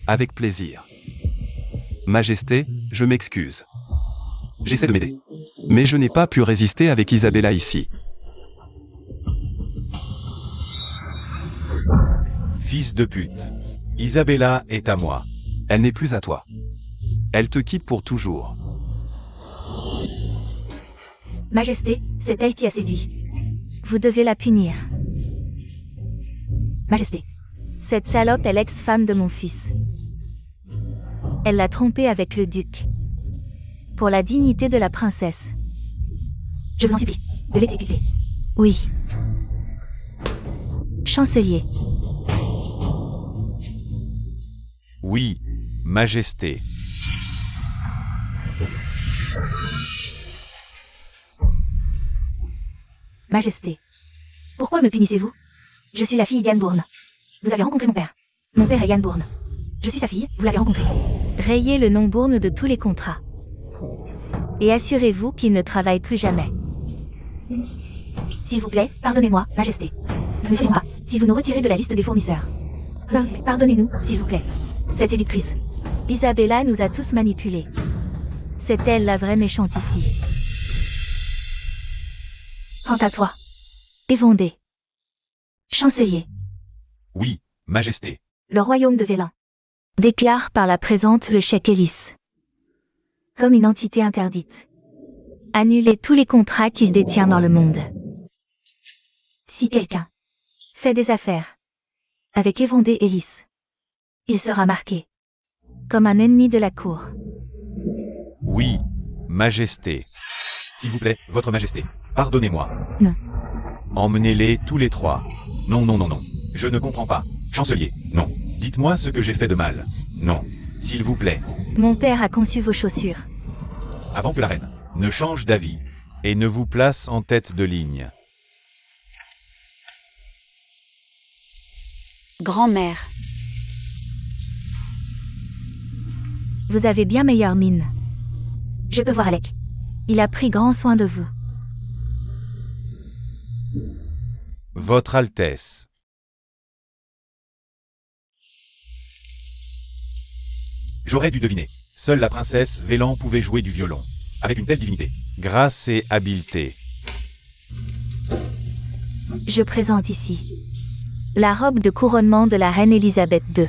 Avec plaisir. Majesté, je m'excuse. J'essaie de m'aider. Mais je n'ai pas pu résister avec Isabella ici. Fils de pute. Isabella est à moi. Elle n'est plus à toi. Elle te quitte pour toujours. Majesté, c'est elle qui a séduit. Vous devez la punir. Majesté. Cette salope est l'ex-femme de mon fils. Elle l'a trompé avec le duc. Pour la dignité de la princesse. Je vous en supplie, de l'exécuter. Oui. Chancelier. Oui, Majesté. Majesté. Pourquoi me punissez-vous? Je suis la fille d'Ian Bourne. Vous avez rencontré mon père. Mon père est Ian Bourne. Je suis sa fille, vous l'avez rencontré. Rayez le nom Bourne de tous les contrats. Et assurez-vous qu'il ne travaille plus jamais. S'il vous plaît, pardonnez-moi, Majesté. Ne suivez pas, si vous nous retirez de la liste des fournisseurs. Pardonnez-nous, s'il vous plaît. Cette séductrice. Isabella nous a tous manipulés. C'est elle la vraie méchante ici. Quant à toi. Évondé. Chancelier. Oui, Majesté. Le royaume de Vélan. Déclare par la présente le chèque Ellis. Comme une entité interdite. Annulez tous les contrats qu'il détient dans le monde. Si quelqu'un fait des affaires avec Évondé et Lys. Il sera marqué comme un ennemi de la cour. Oui, Majesté. S'il vous plaît, Votre Majesté, pardonnez-moi. Non. Emmenez-les tous les trois. Non, non, non, non. Je ne comprends pas. Chancelier, non. Dites-moi ce que j'ai fait de mal. Non. S'il vous plaît. Mon père a conçu vos chaussures. Avant que la reine ne change d'avis et ne vous place en tête de ligne. Grand-mère. Vous avez bien meilleure mine. Je peux voir Alec. Il a pris grand soin de vous. Votre Altesse. J'aurais dû deviner. Seule la princesse Vélan pouvait jouer du violon. Avec une telle divinité. Grâce et habileté. Je présente ici la robe de couronnement de la reine Élisabeth II.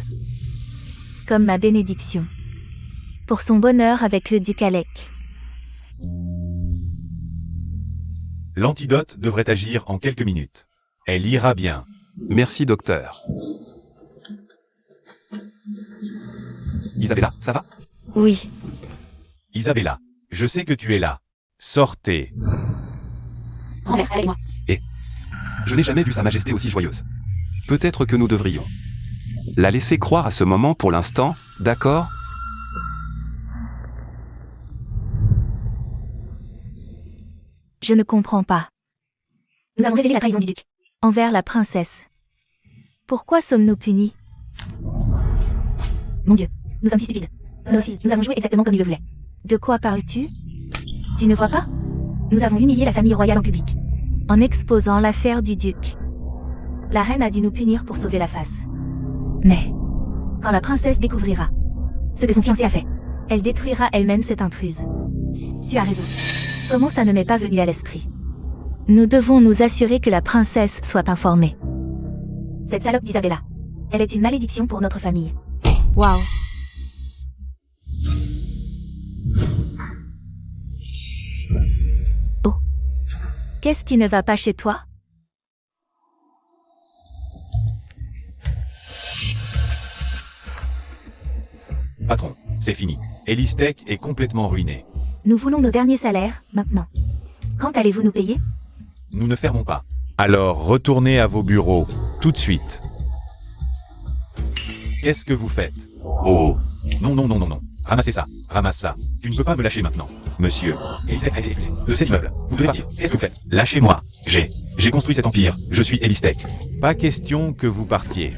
Comme ma bénédiction. Pour son bonheur avec le duc Alec. L'antidote devrait agir en quelques minutes. Elle ira bien. Merci, docteur. Isabella, ça va? Oui. Isabella, je sais que tu es là. Sortez. Grand-mère, avec moi. Je n'ai jamais vu Sa Majesté aussi joyeuse. Peut-être que nous devrions la laisser croire à ce moment pour l'instant, d'accord? Je ne comprends pas. Nous avons révélé la trahison du duc. Envers la princesse. Pourquoi sommes-nous punis? Mon Dieu, nous sommes si stupides. Nous aussi, nous avons joué exactement comme il le voulait. De quoi parles-tu? Tu ne vois pas? Nous avons humilié la famille royale en public. En exposant l'affaire du duc. La reine a dû nous punir pour sauver la face. Mais, quand la princesse découvrira ce que son fiancé a fait, elle détruira elle-même cette intruse. Tu as raison. Comment ça ne m'est pas venu à l'esprit? Nous devons nous assurer que la princesse soit informée. Cette salope d'Isabella. Elle est une malédiction pour notre famille. Waouh. Oh. Qu'est-ce qui ne va pas chez toi? Patron, c'est fini. Elistec est complètement ruiné. Nous voulons nos derniers salaires, maintenant. Quand allez-vous nous payer? Nous ne fermons pas. Alors, retournez à vos bureaux, tout de suite. Qu'est-ce que vous faites? Oh. Non, non, non, non, non. Ramassez ça. Ramasse ça. Tu ne peux pas me lâcher maintenant. Monsieur. De cet immeuble. Vous devez partir. Qu'est-ce que vous faites? Lâchez-moi. J'ai construit cet empire. Je suis Elistec. Pas question que vous partiez.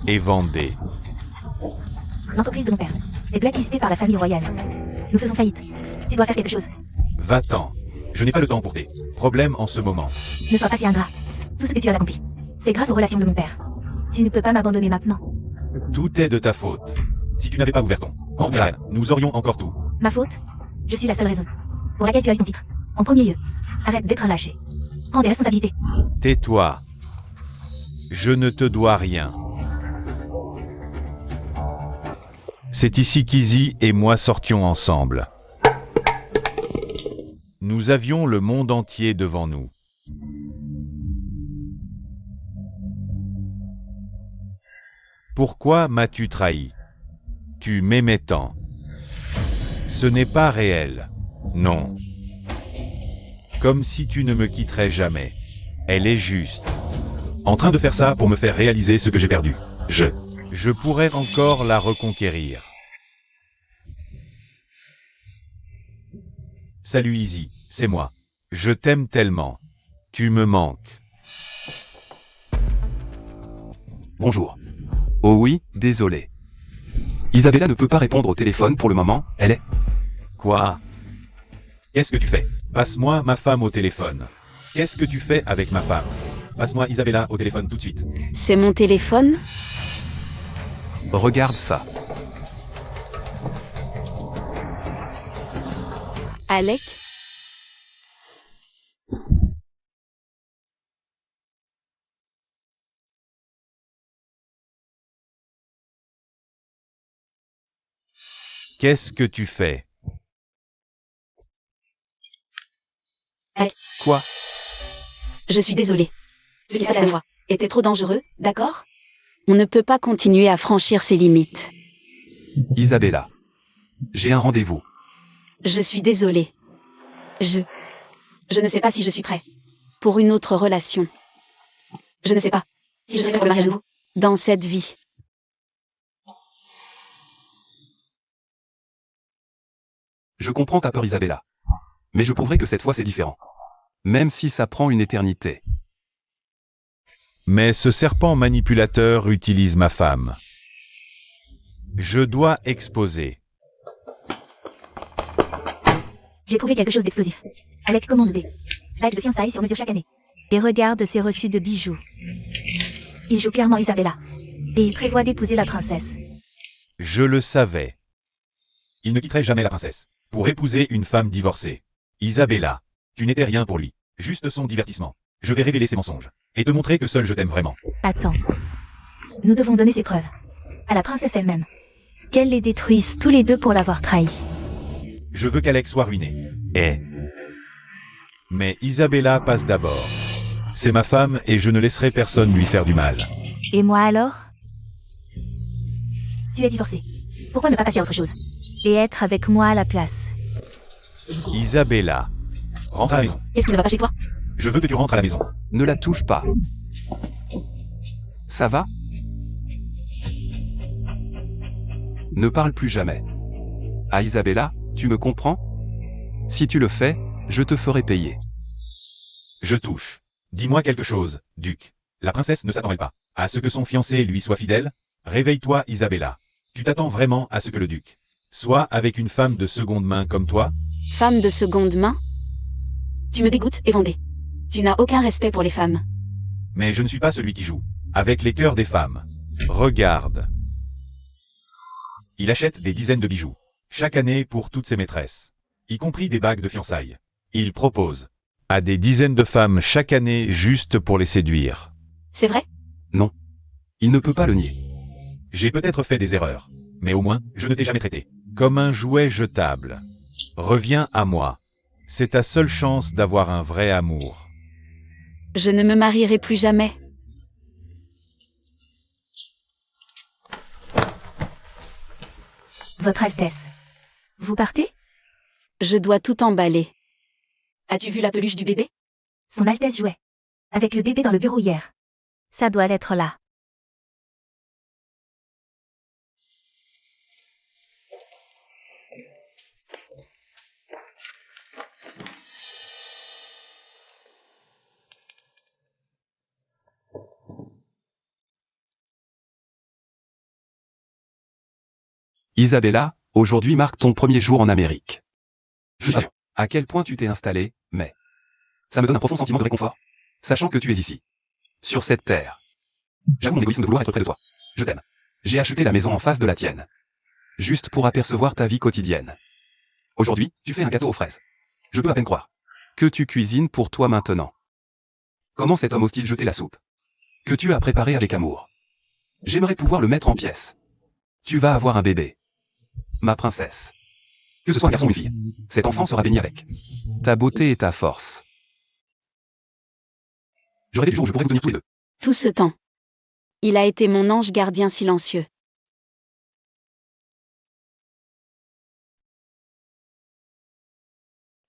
Et vendez. L'entreprise de mon père est blacklistée par la famille royale. Nous faisons faillite. Tu dois faire quelque chose. Va-t'en. Je n'ai pas le temps pour tes problèmes en ce moment. Ne sois pas si ingrat. Tout ce que tu as accompli, c'est grâce aux relations de mon père. Tu ne peux pas m'abandonner maintenant. Tout est de ta faute. Si tu n'avais pas ouvert ton grand reine, nous aurions encore tout. Ma faute? Je suis la seule raison pour laquelle tu as eu ton titre. En premier lieu, arrête d'être un lâché. Prends des responsabilités. Tais-toi. Je ne te dois rien. C'est ici qu'Izzy et moi sortions ensemble. Nous avions le monde entier devant nous. Pourquoi m'as-tu trahi? Tu m'aimais tant. Ce n'est pas réel. Non. Comme si tu ne me quitterais jamais. Elle est juste. En train de faire ça pour me faire réaliser ce que j'ai perdu. Je pourrais encore la reconquérir. Salut Izzy, c'est moi. Je t'aime tellement. Tu me manques. Bonjour. Oh oui, désolé. Isabella ne peut pas répondre au téléphone pour le moment, elle est... Quoi? Qu'est-ce que tu fais? Passe-moi ma femme au téléphone. Qu'est-ce que tu fais avec ma femme? Passe-moi Isabella au téléphone tout de suite. C'est mon téléphone? Regarde ça. Alec? Qu'est-ce que tu fais? Alec. Quoi? Je suis désolée. Ce qui se passe à moi. était trop dangereux, d'accord? On ne peut pas continuer à franchir ses limites. Isabella. J'ai un rendez-vous. Je suis désolée. Je ne sais pas si je suis prêt. Pour une autre relation. Je ne sais pas si je serai prêt pour le mariage nouveau. Dans cette vie. Je comprends ta peur, Isabella. Mais je prouverai que cette fois c'est différent. Même si ça prend une éternité. Mais ce serpent manipulateur utilise ma femme. Je dois exposer. J'ai trouvé quelque chose d'explosif. Alec commande des bagues de fiançailles sur mesure chaque année. Et regarde ses reçus de bijoux. Il joue clairement Isabella. Et il prévoit d'épouser la princesse. Je le savais. Il ne quitterait jamais la princesse pour épouser une femme divorcée. Isabella, tu n'étais rien pour lui, juste son divertissement. Je vais révéler ses mensonges et te montrer que seul je t'aime vraiment. Attends. Nous devons donner ces preuves. À la princesse elle-même. Qu'elle les détruise tous les deux pour l'avoir trahi. Je veux qu'Alex soit ruiné. Mais Isabella passe d'abord. C'est ma femme et je ne laisserai personne lui faire du mal. Et moi alors? Tu es divorcé. Pourquoi ne pas passer à autre chose? Et être avec moi à la place. Isabella, rentre à la maison. Qu'est-ce qui ne va pas chez toi? Je veux que tu rentres à la maison. Ne la touche pas. Ça va? Ne parle plus jamais. Ah Isabella, tu me comprends? Si tu le fais, je te ferai payer. Je touche. Dis-moi quelque chose, Duc. La princesse ne s'attendrait pas à ce que son fiancé lui soit fidèle. Réveille-toi, Isabella. Tu t'attends vraiment à ce que le duc soit avec une femme de seconde main comme toi? Femme de seconde main? Tu me dégoûtes, Évandé. Tu n'as aucun respect pour les femmes. Mais je ne suis pas celui qui joue avec les cœurs des femmes. Regarde. Il achète des dizaines de bijoux chaque année pour toutes ses maîtresses, y compris des bagues de fiançailles. Il propose à des dizaines de femmes chaque année juste pour les séduire. C'est vrai? Non. Il ne peut pas le nier. J'ai peut-être fait des erreurs, mais au moins, je ne t'ai jamais traité comme un jouet jetable. Reviens à moi. C'est ta seule chance d'avoir un vrai amour. Je ne me marierai plus jamais. Votre Altesse. Vous partez? Je dois tout emballer. As-tu vu la peluche du bébé? Son Altesse jouait. Avec le bébé dans le bureau hier. Ça doit être là. Isabella, aujourd'hui marque ton premier jour en Amérique. Je sais à quel point tu t'es installé, mais ça me donne un profond sentiment de réconfort, sachant que tu es ici, sur cette terre. J'avoue mon égoïsme de vouloir être près de toi. Je t'aime. J'ai acheté la maison en face de la tienne, juste pour apercevoir ta vie quotidienne. Aujourd'hui, tu fais un gâteau aux fraises. Je peux à peine croire que tu cuisines pour toi maintenant. Comment cet homme ose-t-il jeter la soupe que tu as préparée avec amour? J'aimerais pouvoir le mettre en pièces. Tu vas avoir un bébé. Ma princesse. Que ce soit un garçon ou une fille, cet enfant sera béni avec ta beauté et ta force. Je rêvais du jour où je pourrais vous tenir tous les deux. Tout ce temps. Il a été mon ange gardien silencieux.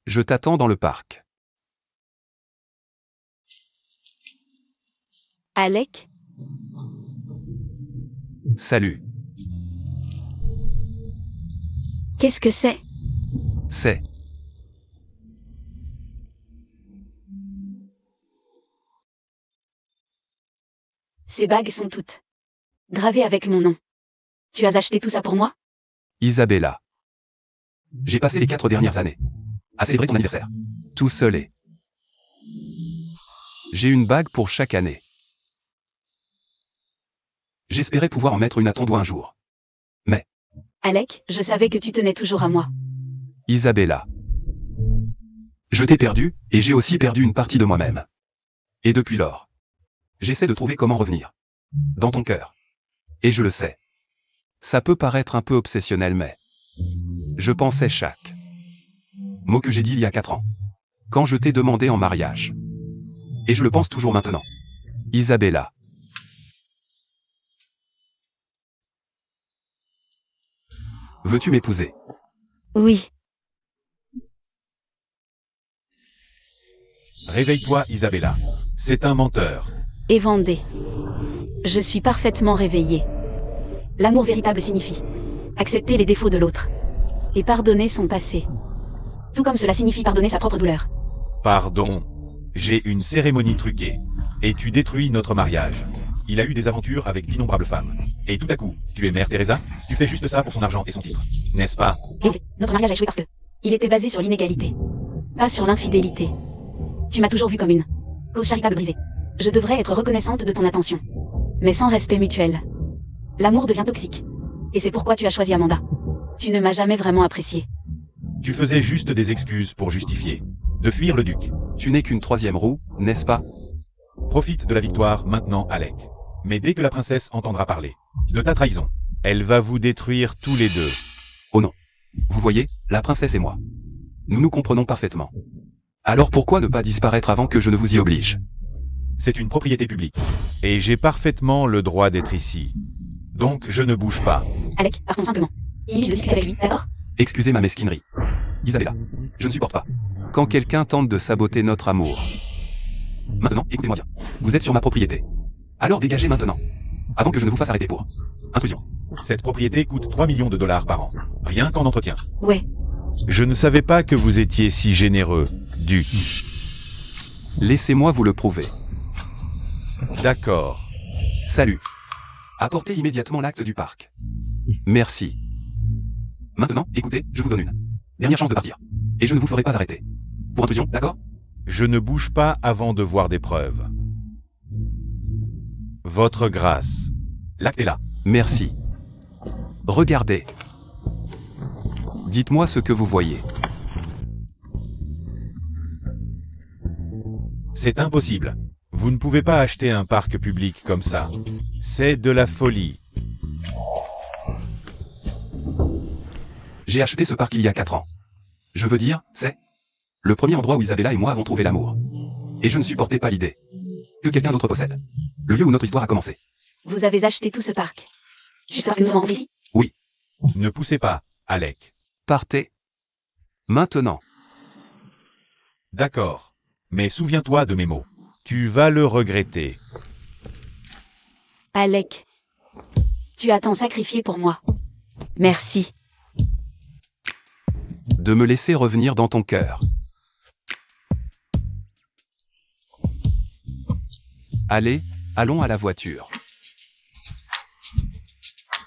Je t'attends dans le parc. Alec? Salut. Qu'est-ce que c'est? C'est. Ces bagues sont toutes gravées avec mon nom. Tu as acheté tout ça pour moi? Isabella. J'ai passé les 4 dernières années à célébrer ton anniversaire. Tout seul et... J'ai une bague pour chaque année. J'espérais pouvoir en mettre une à ton doigt un jour. Mais... Alec, je savais que tu tenais toujours à moi. Isabella. Je t'ai perdu, et j'ai aussi perdu une partie de moi-même. Et depuis lors, j'essaie de trouver comment revenir. Dans ton cœur. Et je le sais. Ça peut paraître un peu obsessionnel mais... Je pensais chaque mot que j'ai dit il y a 4 ans. Quand je t'ai demandé en mariage. Et je le pense toujours maintenant. Isabella. Veux-tu m'épouser? Oui. Réveille-toi, Isabella. C'est un menteur. Et Vendée. Je suis parfaitement réveillée. L'amour véritable signifie accepter les défauts de l'autre et pardonner son passé. Tout comme cela signifie pardonner sa propre douleur. Pardon. J'ai une cérémonie truquée. Et tu détruis notre mariage. Il a eu des aventures avec d'innombrables femmes. Et tout à coup, tu es Mère Teresa? Tu fais juste ça pour son argent et son titre. N'est-ce pas? Et notre mariage a échoué parce que il était basé sur l'inégalité, pas sur l'infidélité. Tu m'as toujours vu comme une cause charitable brisée. Je devrais être reconnaissante de ton attention. Mais sans respect mutuel, l'amour devient toxique. Et c'est pourquoi tu as choisi Amanda. Tu ne m'as jamais vraiment apprécié. Tu faisais juste des excuses pour justifier. De fuir le duc. Tu n'es qu'une troisième roue, n'est-ce pas? Profite de la victoire maintenant, Alec. Mais dès que la princesse entendra parler de ta trahison, elle va vous détruire tous les deux. Oh non. Vous voyez, la princesse et moi. Nous nous comprenons parfaitement. Alors pourquoi ne pas disparaître avant que je ne vous y oblige? C'est une propriété publique. Et j'ai parfaitement le droit d'être ici. Donc je ne bouge pas. Alec, partons simplement. Inutile de discuter avec lui, d'accord? Excusez ma mesquinerie. Isabella, je ne supporte pas quand quelqu'un tente de saboter notre amour. Maintenant, écoutez-moi bien. Vous êtes sur ma propriété. Alors dégagez maintenant. Avant que je ne vous fasse arrêter pour intrusion. Cette propriété coûte 3 millions de dollars par an. Rien qu'en entretien. Ouais. Je ne savais pas que vous étiez si généreux, duc. Laissez-moi vous le prouver. D'accord. Salut. Apportez immédiatement l'acte du parc. Merci. Maintenant, écoutez, je vous donne une dernière chance de partir. Et je ne vous ferai pas arrêter. Pour intrusion, d'accord? Je ne bouge pas avant de voir des preuves. Votre grâce. L'acte est là. Merci. Regardez. Dites-moi ce que vous voyez. C'est impossible. Vous ne pouvez pas acheter un parc public comme ça. C'est de la folie. J'ai acheté ce parc il y a 4 ans. Je veux dire, c'est le premier endroit où Isabella et moi avons trouvé l'amour. Et je ne supportais pas l'idée que quelqu'un d'autre possède le lieu où notre histoire a commencé. Vous avez acheté tout ce parc. Juste parce que nous sommes ici? Oui. Ne poussez pas, Alec. Partez. Maintenant. D'accord. Mais souviens-toi de mes mots. Tu vas le regretter. Alec. Tu as tant sacrifié pour moi. Merci. De me laisser revenir dans ton cœur. Allez, allons à la voiture.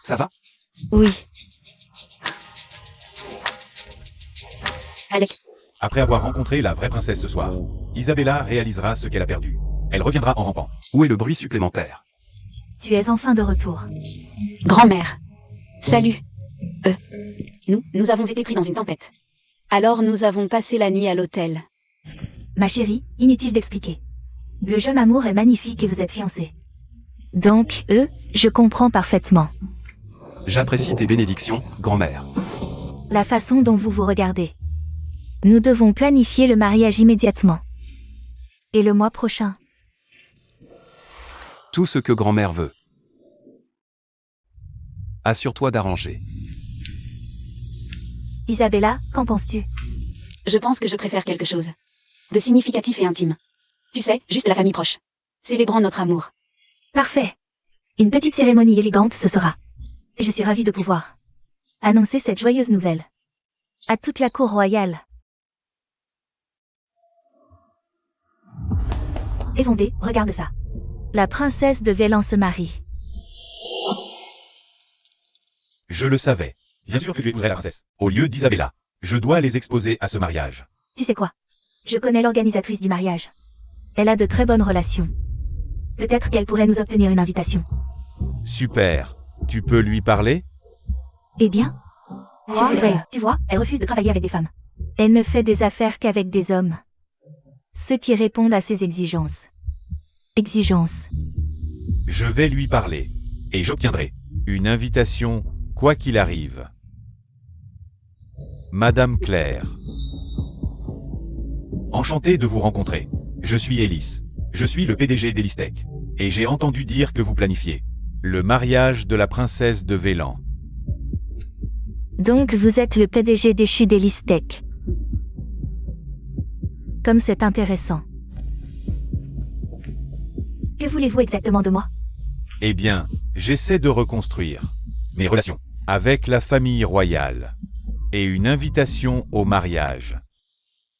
Ça va? Oui. Alec. Après avoir rencontré la vraie princesse ce soir, Isabella réalisera ce qu'elle a perdu. Elle reviendra en rampant. Où est le bruit supplémentaire? Tu es enfin de retour. Grand-mère. Salut. Nous avons été pris dans une tempête. Alors nous avons passé la nuit à l'hôtel. Ma chérie, inutile d'expliquer. Le jeune amour est magnifique et vous êtes fiancés. Donc, je comprends parfaitement. J'apprécie tes bénédictions, grand-mère. La façon dont vous vous regardez. Nous devons planifier le mariage immédiatement. Et le mois prochain. Tout ce que grand-mère veut. Assure-toi d'arranger. Isabella, qu'en penses-tu? Je pense que je préfère quelque chose de significatif et intime. Tu sais, juste la famille proche. Célébrons notre amour. Parfait. Une petite cérémonie élégante ce sera. Et je suis ravie de pouvoir annoncer cette joyeuse nouvelle à toute la cour royale. Et Vendée, regarde ça. La princesse de Vélan se marie. Je le savais. Bien sûr que tu épouserais la princesse. Au lieu d'Isabella. Je dois les exposer à ce mariage. Tu sais quoi? Je connais l'organisatrice du mariage. Elle a de très bonnes relations. Peut-être qu'elle pourrait nous obtenir une invitation. Super. Tu peux lui parler? Eh bien, tu vois, elle refuse de travailler avec des femmes. Elle ne fait des affaires qu'avec des hommes. Ceux qui répondent à ses exigences. Exigences. Je vais lui parler. Et j'obtiendrai une invitation, quoi qu'il arrive. Madame Claire. Enchanté de vous rencontrer. Je suis Élise. Je suis le PDG d'Elistec. Et j'ai entendu dire que vous planifiez le mariage de la princesse de Vélan. Donc vous êtes le PDG déchu d'Elistec. Comme c'est intéressant. Que voulez-vous exactement de moi? Eh bien, j'essaie de reconstruire mes relations avec la famille royale. Et une invitation au mariage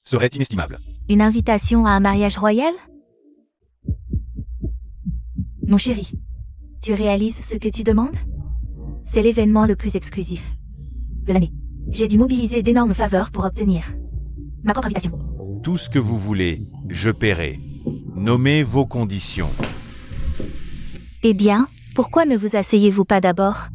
serait inestimable. Une invitation à un mariage royal? Mon chéri, tu réalises ce que tu demandes? C'est l'événement le plus exclusif de l'année. J'ai dû mobiliser d'énormes faveurs pour obtenir ma propre invitation. Tout ce que vous voulez, je paierai. Nommez vos conditions. Eh bien, pourquoi ne vous asseyez-vous pas d'abord?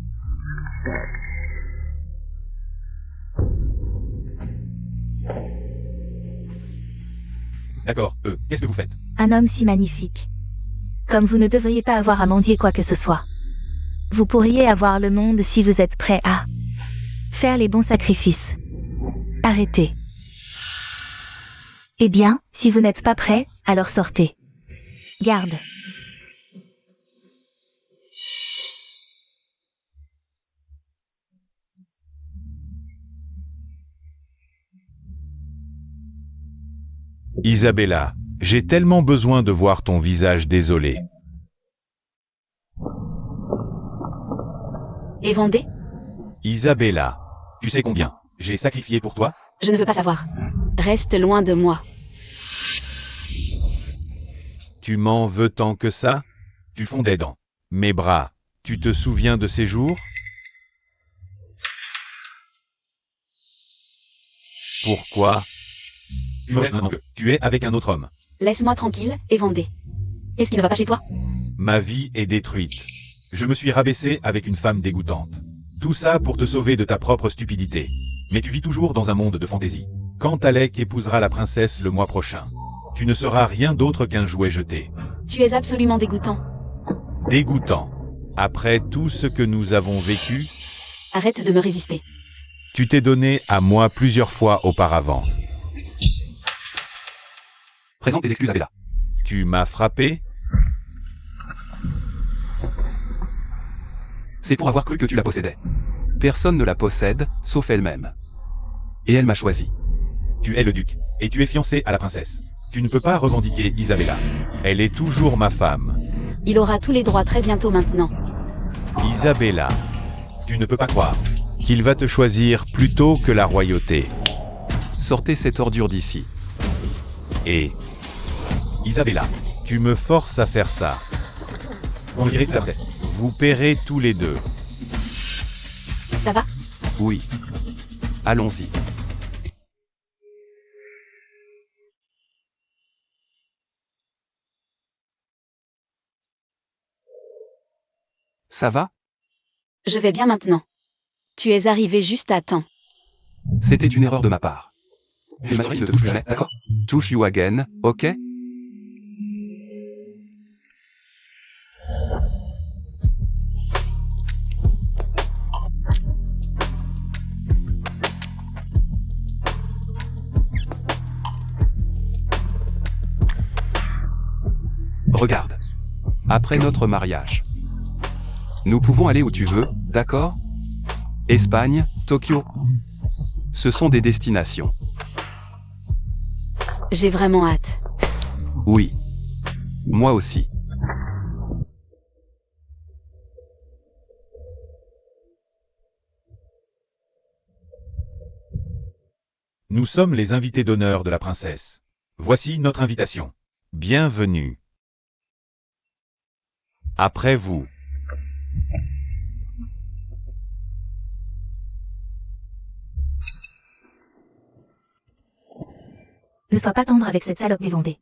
D'accord, qu'est-ce que vous faites? Un homme si magnifique. Comme vous ne devriez pas avoir à mendier quoi que ce soit. Vous pourriez avoir le monde si vous êtes prêt à faire les bons sacrifices. Arrêtez. Eh bien, si vous n'êtes pas prêt, alors sortez. Garde. Isabella, j'ai tellement besoin de voir ton visage désolé. Et Vendée? Isabella, tu sais combien j'ai sacrifié pour toi? Je ne veux pas savoir. Reste loin de moi. Tu m'en veux tant que ça? Tu fondais dans mes bras. Tu te souviens de ces jours? Pourquoi? Tu es avec un autre homme. Laisse-moi tranquille, et Vendée. Qu'est-ce qui ne va pas chez toi? Ma vie est détruite. Je me suis rabaissé avec une femme dégoûtante. Tout ça pour te sauver de ta propre stupidité. Mais tu vis toujours dans un monde de fantaisie. Quand Alec épousera la princesse le mois prochain, tu ne seras rien d'autre qu'un jouet jeté. Tu es absolument dégoûtant. Dégoûtant. Après tout ce que nous avons vécu, Arrête de me résister. tu t'es donné à moi plusieurs fois auparavant. Présente tes excuses à Bella. Tu m'as frappé? C'est pour avoir cru que tu la possédais. Personne ne la possède, sauf elle-même. Et elle m'a choisi. Tu es le duc, et tu es fiancé à la princesse. Tu ne peux pas revendiquer Isabella. Elle est toujours ma femme. Il aura tous les droits très bientôt maintenant. Isabella, tu ne peux pas croire qu'il va te choisir plutôt que la royauté. Sortez cette ordure d'ici. Et Isabella, tu me forces à faire ça. On dirait que la princesse. Vous paierez tous les deux. Ça va? Oui. Allons-y. Ça va? Je vais bien maintenant. Tu es arrivé juste à temps. C'était une erreur de ma part. Je m'assure qu'il ne te touche plus jamais, d'accord? Touche you again, ok? Regarde. Après notre mariage, nous pouvons aller où tu veux, d'accord? Espagne, Tokyo. Ce sont des destinations. J'ai vraiment hâte. Oui. Moi aussi. Nous sommes les invités d'honneur de la princesse. Voici notre invitation. Bienvenue. Après vous. Ne sois pas tendre avec cette salope des Vendée.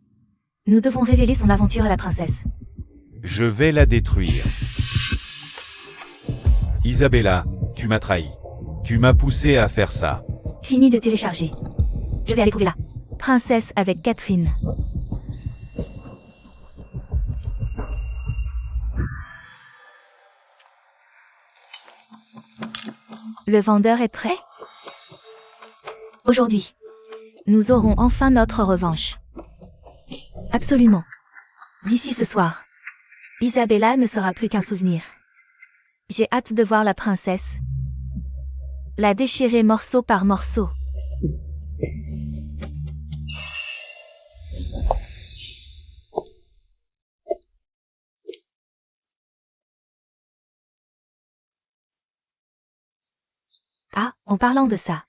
Nous devons révéler son aventure à la princesse. Je vais la détruire. Isabella, tu m'as trahi. Tu m'as poussé à faire ça. Fini de télécharger. Je vais aller trouver la princesse avec Catherine. Le vendeur est prêt? Aujourd'hui, nous aurons enfin notre revanche. Absolument. D'ici ce soir, Isabella ne sera plus qu'un souvenir. J'ai hâte de voir la princesse. La déchirer morceau par morceau. Ah, en parlant de ça.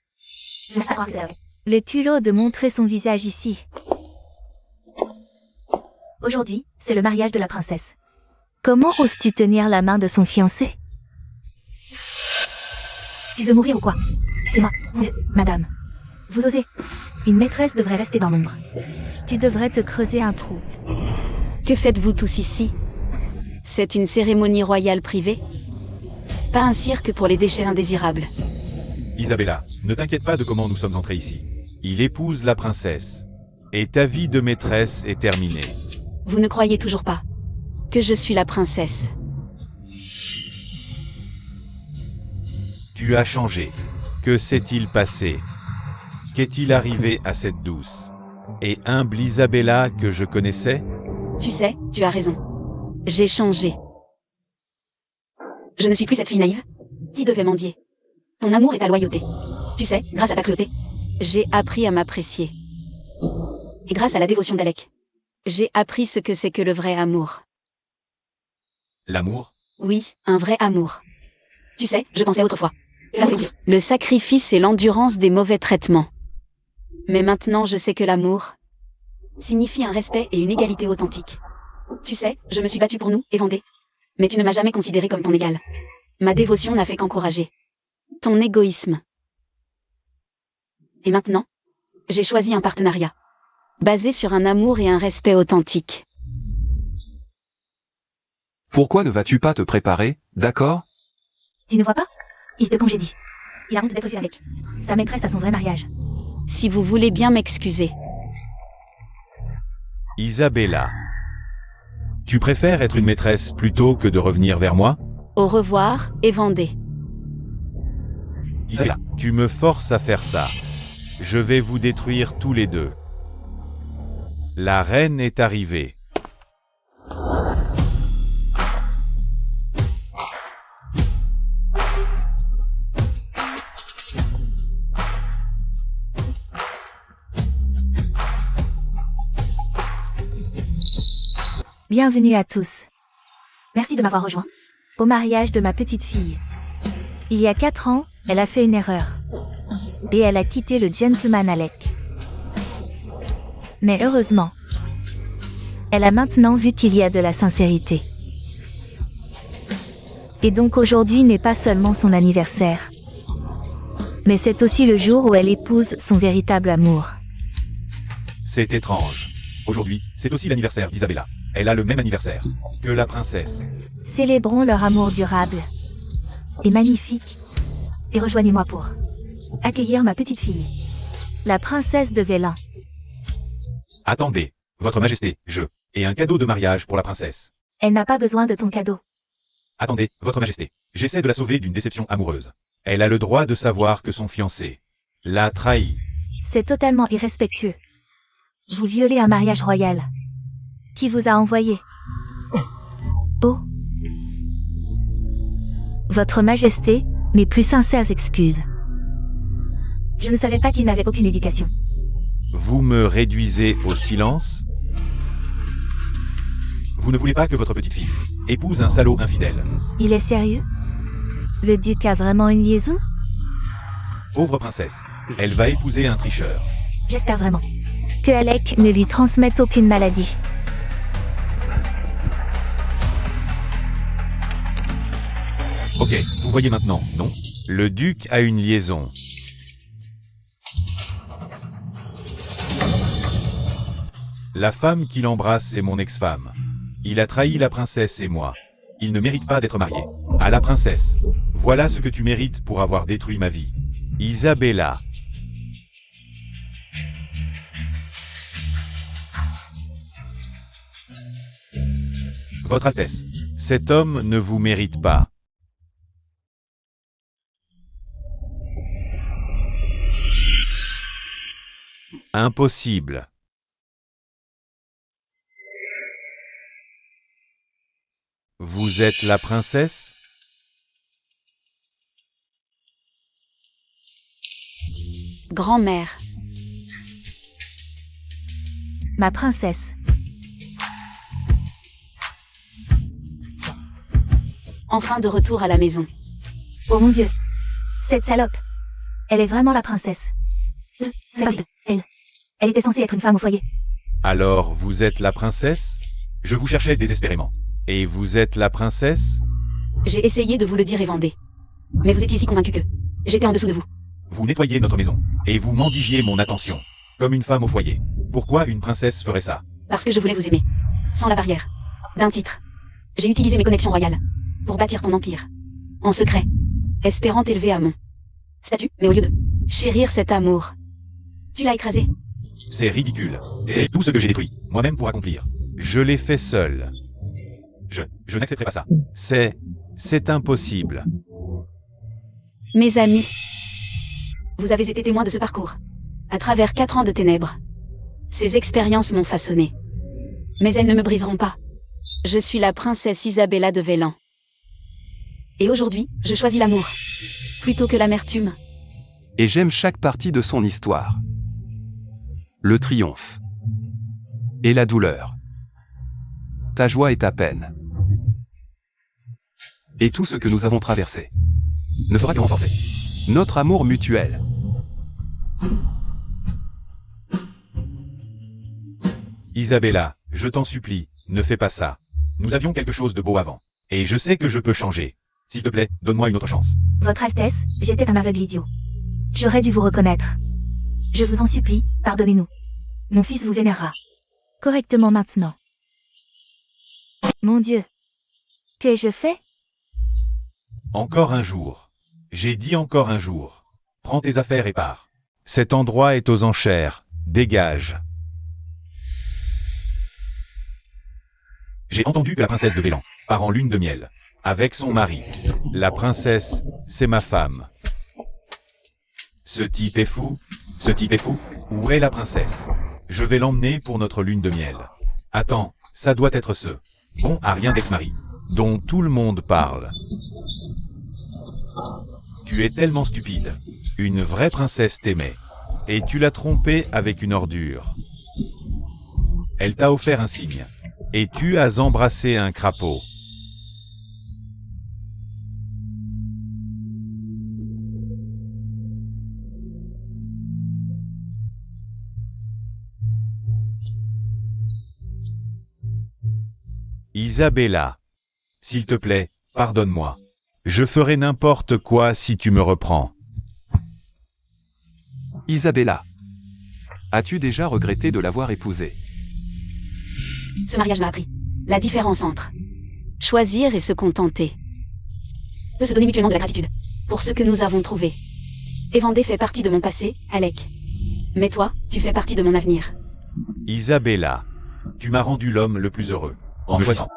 Le culot de montrer son visage ici. Aujourd'hui, c'est le mariage de la princesse. Comment oses-tu tenir la main de son fiancé? Tu veux mourir ou quoi? C'est moi, madame. Vous osez. Une maîtresse devrait rester dans l'ombre. Tu devrais te creuser un trou. Que faites-vous tous ici? C'est une cérémonie royale privée? Pas un cirque pour les déchets indésirables. Isabella, ne t'inquiète pas de comment nous sommes entrés ici. Il épouse la princesse. Et ta vie de maîtresse est terminée. Vous ne croyez toujours pas que je suis la princesse? Tu as changé. Que s'est-il passé? Qu'est-il arrivé à cette douce et humble Isabella que je connaissais? Tu sais, tu as raison. J'ai changé. Je ne suis plus cette fille naïve qui devait mendier. Ton amour et ta loyauté. Tu sais, grâce à ta cruauté, j'ai appris à m'apprécier. Et grâce à la dévotion d'Alec, j'ai appris ce que c'est que le vrai amour. L'amour? Oui, un vrai amour. Tu sais, je pensais autrefois. Le sacrifice et l'endurance des mauvais traitements. Mais maintenant je sais que l'amour signifie un respect et une égalité authentique. Tu sais, je me suis battue pour nous, Évandé. Mais tu ne m'as jamais considéré comme ton égal. Ma dévotion n'a fait qu'encourager ton égoïsme. Et maintenant, j'ai choisi un partenariat, basé sur un amour et un respect authentique. Pourquoi ne vas-tu pas te préparer, d'accord? Tu ne vois pas? Il te congédie. Il a honte d'être vu avec sa maîtresse à son vrai mariage. Si vous voulez bien m'excuser. Isabella. Tu préfères être une maîtresse plutôt que de revenir vers moi? Au revoir, Évandé. Isabella, tu me forces à faire ça. Je vais vous détruire tous les deux. La reine est arrivée. Bienvenue à tous. Merci de m'avoir rejoint au mariage de ma petite fille. Il y a 4 ans, elle a fait une erreur. Et elle a quitté le gentleman Alec. Mais heureusement, elle a maintenant vu qu'il y a de la sincérité. Et donc aujourd'hui n'est pas seulement son anniversaire, mais c'est aussi le jour où elle épouse son véritable amour. C'est étrange. Aujourd'hui, c'est aussi l'anniversaire d'Isabella. Elle a le même anniversaire que la princesse. Célébrons leur amour durable et magnifique. Et rejoignez-moi pour accueillir ma petite fille, la princesse de Vélin. Attendez, Votre Majesté, et un cadeau de mariage pour la princesse. Elle n'a pas besoin de ton cadeau. Attendez, Votre Majesté, j'essaie de la sauver d'une déception amoureuse. Elle a le droit de savoir que son fiancé l'a trahi. C'est totalement irrespectueux. Vous violez un mariage royal. Qui vous a envoyé? Oh. Votre Majesté, mes plus sincères excuses. Je ne savais pas qu'il n'avait aucune éducation. Vous me réduisez au silence? Vous ne voulez pas que votre petite fille épouse un salaud infidèle? Il est sérieux? Le duc a vraiment une liaison? Pauvre princesse, elle va épouser un tricheur. J'espère vraiment que Alec ne lui transmette aucune maladie. Ok, vous voyez maintenant, non? Le duc a une liaison. La femme qu'il embrasse est mon ex-femme. Il a trahi la princesse et moi. Il ne mérite pas d'être marié. À la princesse. Voilà ce que tu mérites pour avoir détruit ma vie. Isabella. Votre Altesse, cet homme ne vous mérite pas. Impossible. Vous êtes la princesse? Grand-mère. Ma princesse. Enfin de retour à la maison. Oh mon Dieu. Cette salope. Elle est vraiment la princesse. C'est possible. Elle était censée être une femme au foyer. Alors, vous êtes la princesse? Je vous cherchais désespérément. Et vous êtes la princesse? J'ai essayé de vous le dire et Vendée. Mais vous étiez si convaincu que j'étais en dessous de vous. Vous nettoyiez notre maison, et vous mendigiez mon attention, comme une femme au foyer. Pourquoi une princesse ferait ça? Parce que je voulais vous aimer. Sans la barrière. D'un titre. J'ai utilisé mes connexions royales. Pour bâtir ton empire. En secret. Espérant t'élever à mon statut, mais au lieu de chérir cet amour. Tu l'as écrasé. C'est ridicule. Et tout ce que j'ai détruit, moi-même pour accomplir. Je l'ai fait seul. Je n'accepterai pas ça. C'est impossible. Mes amis. Vous avez été témoins de ce parcours. À travers 4 ans de ténèbres. Ces expériences m'ont façonné. Mais elles ne me briseront pas. Je suis la princesse Isabella de Vélan. Et aujourd'hui, je choisis l'amour. Plutôt que l'amertume. Et j'aime chaque partie de son histoire. Le triomphe. Et la douleur. Ta joie et ta peine. Et tout ce que nous avons traversé ne fera que renforcer notre amour mutuel. Isabella, je t'en supplie, ne fais pas ça. Nous avions quelque chose de beau avant. Et je sais que je peux changer. S'il te plaît, donne-moi une autre chance. Votre Altesse, j'étais un aveugle idiot. J'aurais dû vous reconnaître. Je vous en supplie, pardonnez-nous. Mon fils vous vénérera. Correctement maintenant. Mon Dieu. Qu'ai-je fait? Encore un jour. J'ai dit encore un jour. Prends tes affaires et pars. Cet endroit est aux enchères. Dégage. J'ai entendu que la princesse de Vélan part en lune de miel. Avec son mari. La princesse, c'est ma femme. Ce type est fou. Ce type est fou. Où est la princesse? Je vais l'emmener pour notre lune de miel. Attends, ça doit être ce bon à rien d'ex-mari dont tout le monde parle. Tu es tellement stupide. Une vraie princesse t'aimait. Et tu l'as trompée avec une ordure. Elle t'a offert un signe. Et tu as embrassé un crapaud. Isabella. S'il te plaît, pardonne-moi. Je ferai n'importe quoi si tu me reprends. Isabella. As-tu déjà regretté de l'avoir épousée? Ce mariage m'a appris la différence entre choisir et se contenter. Peut se donner mutuellement de la gratitude pour ce que nous avons trouvé. Et Vendée fait partie de mon passé, Alec. Mais toi, tu fais partie de mon avenir. Isabella. Tu m'as rendu l'homme le plus heureux. En choisissant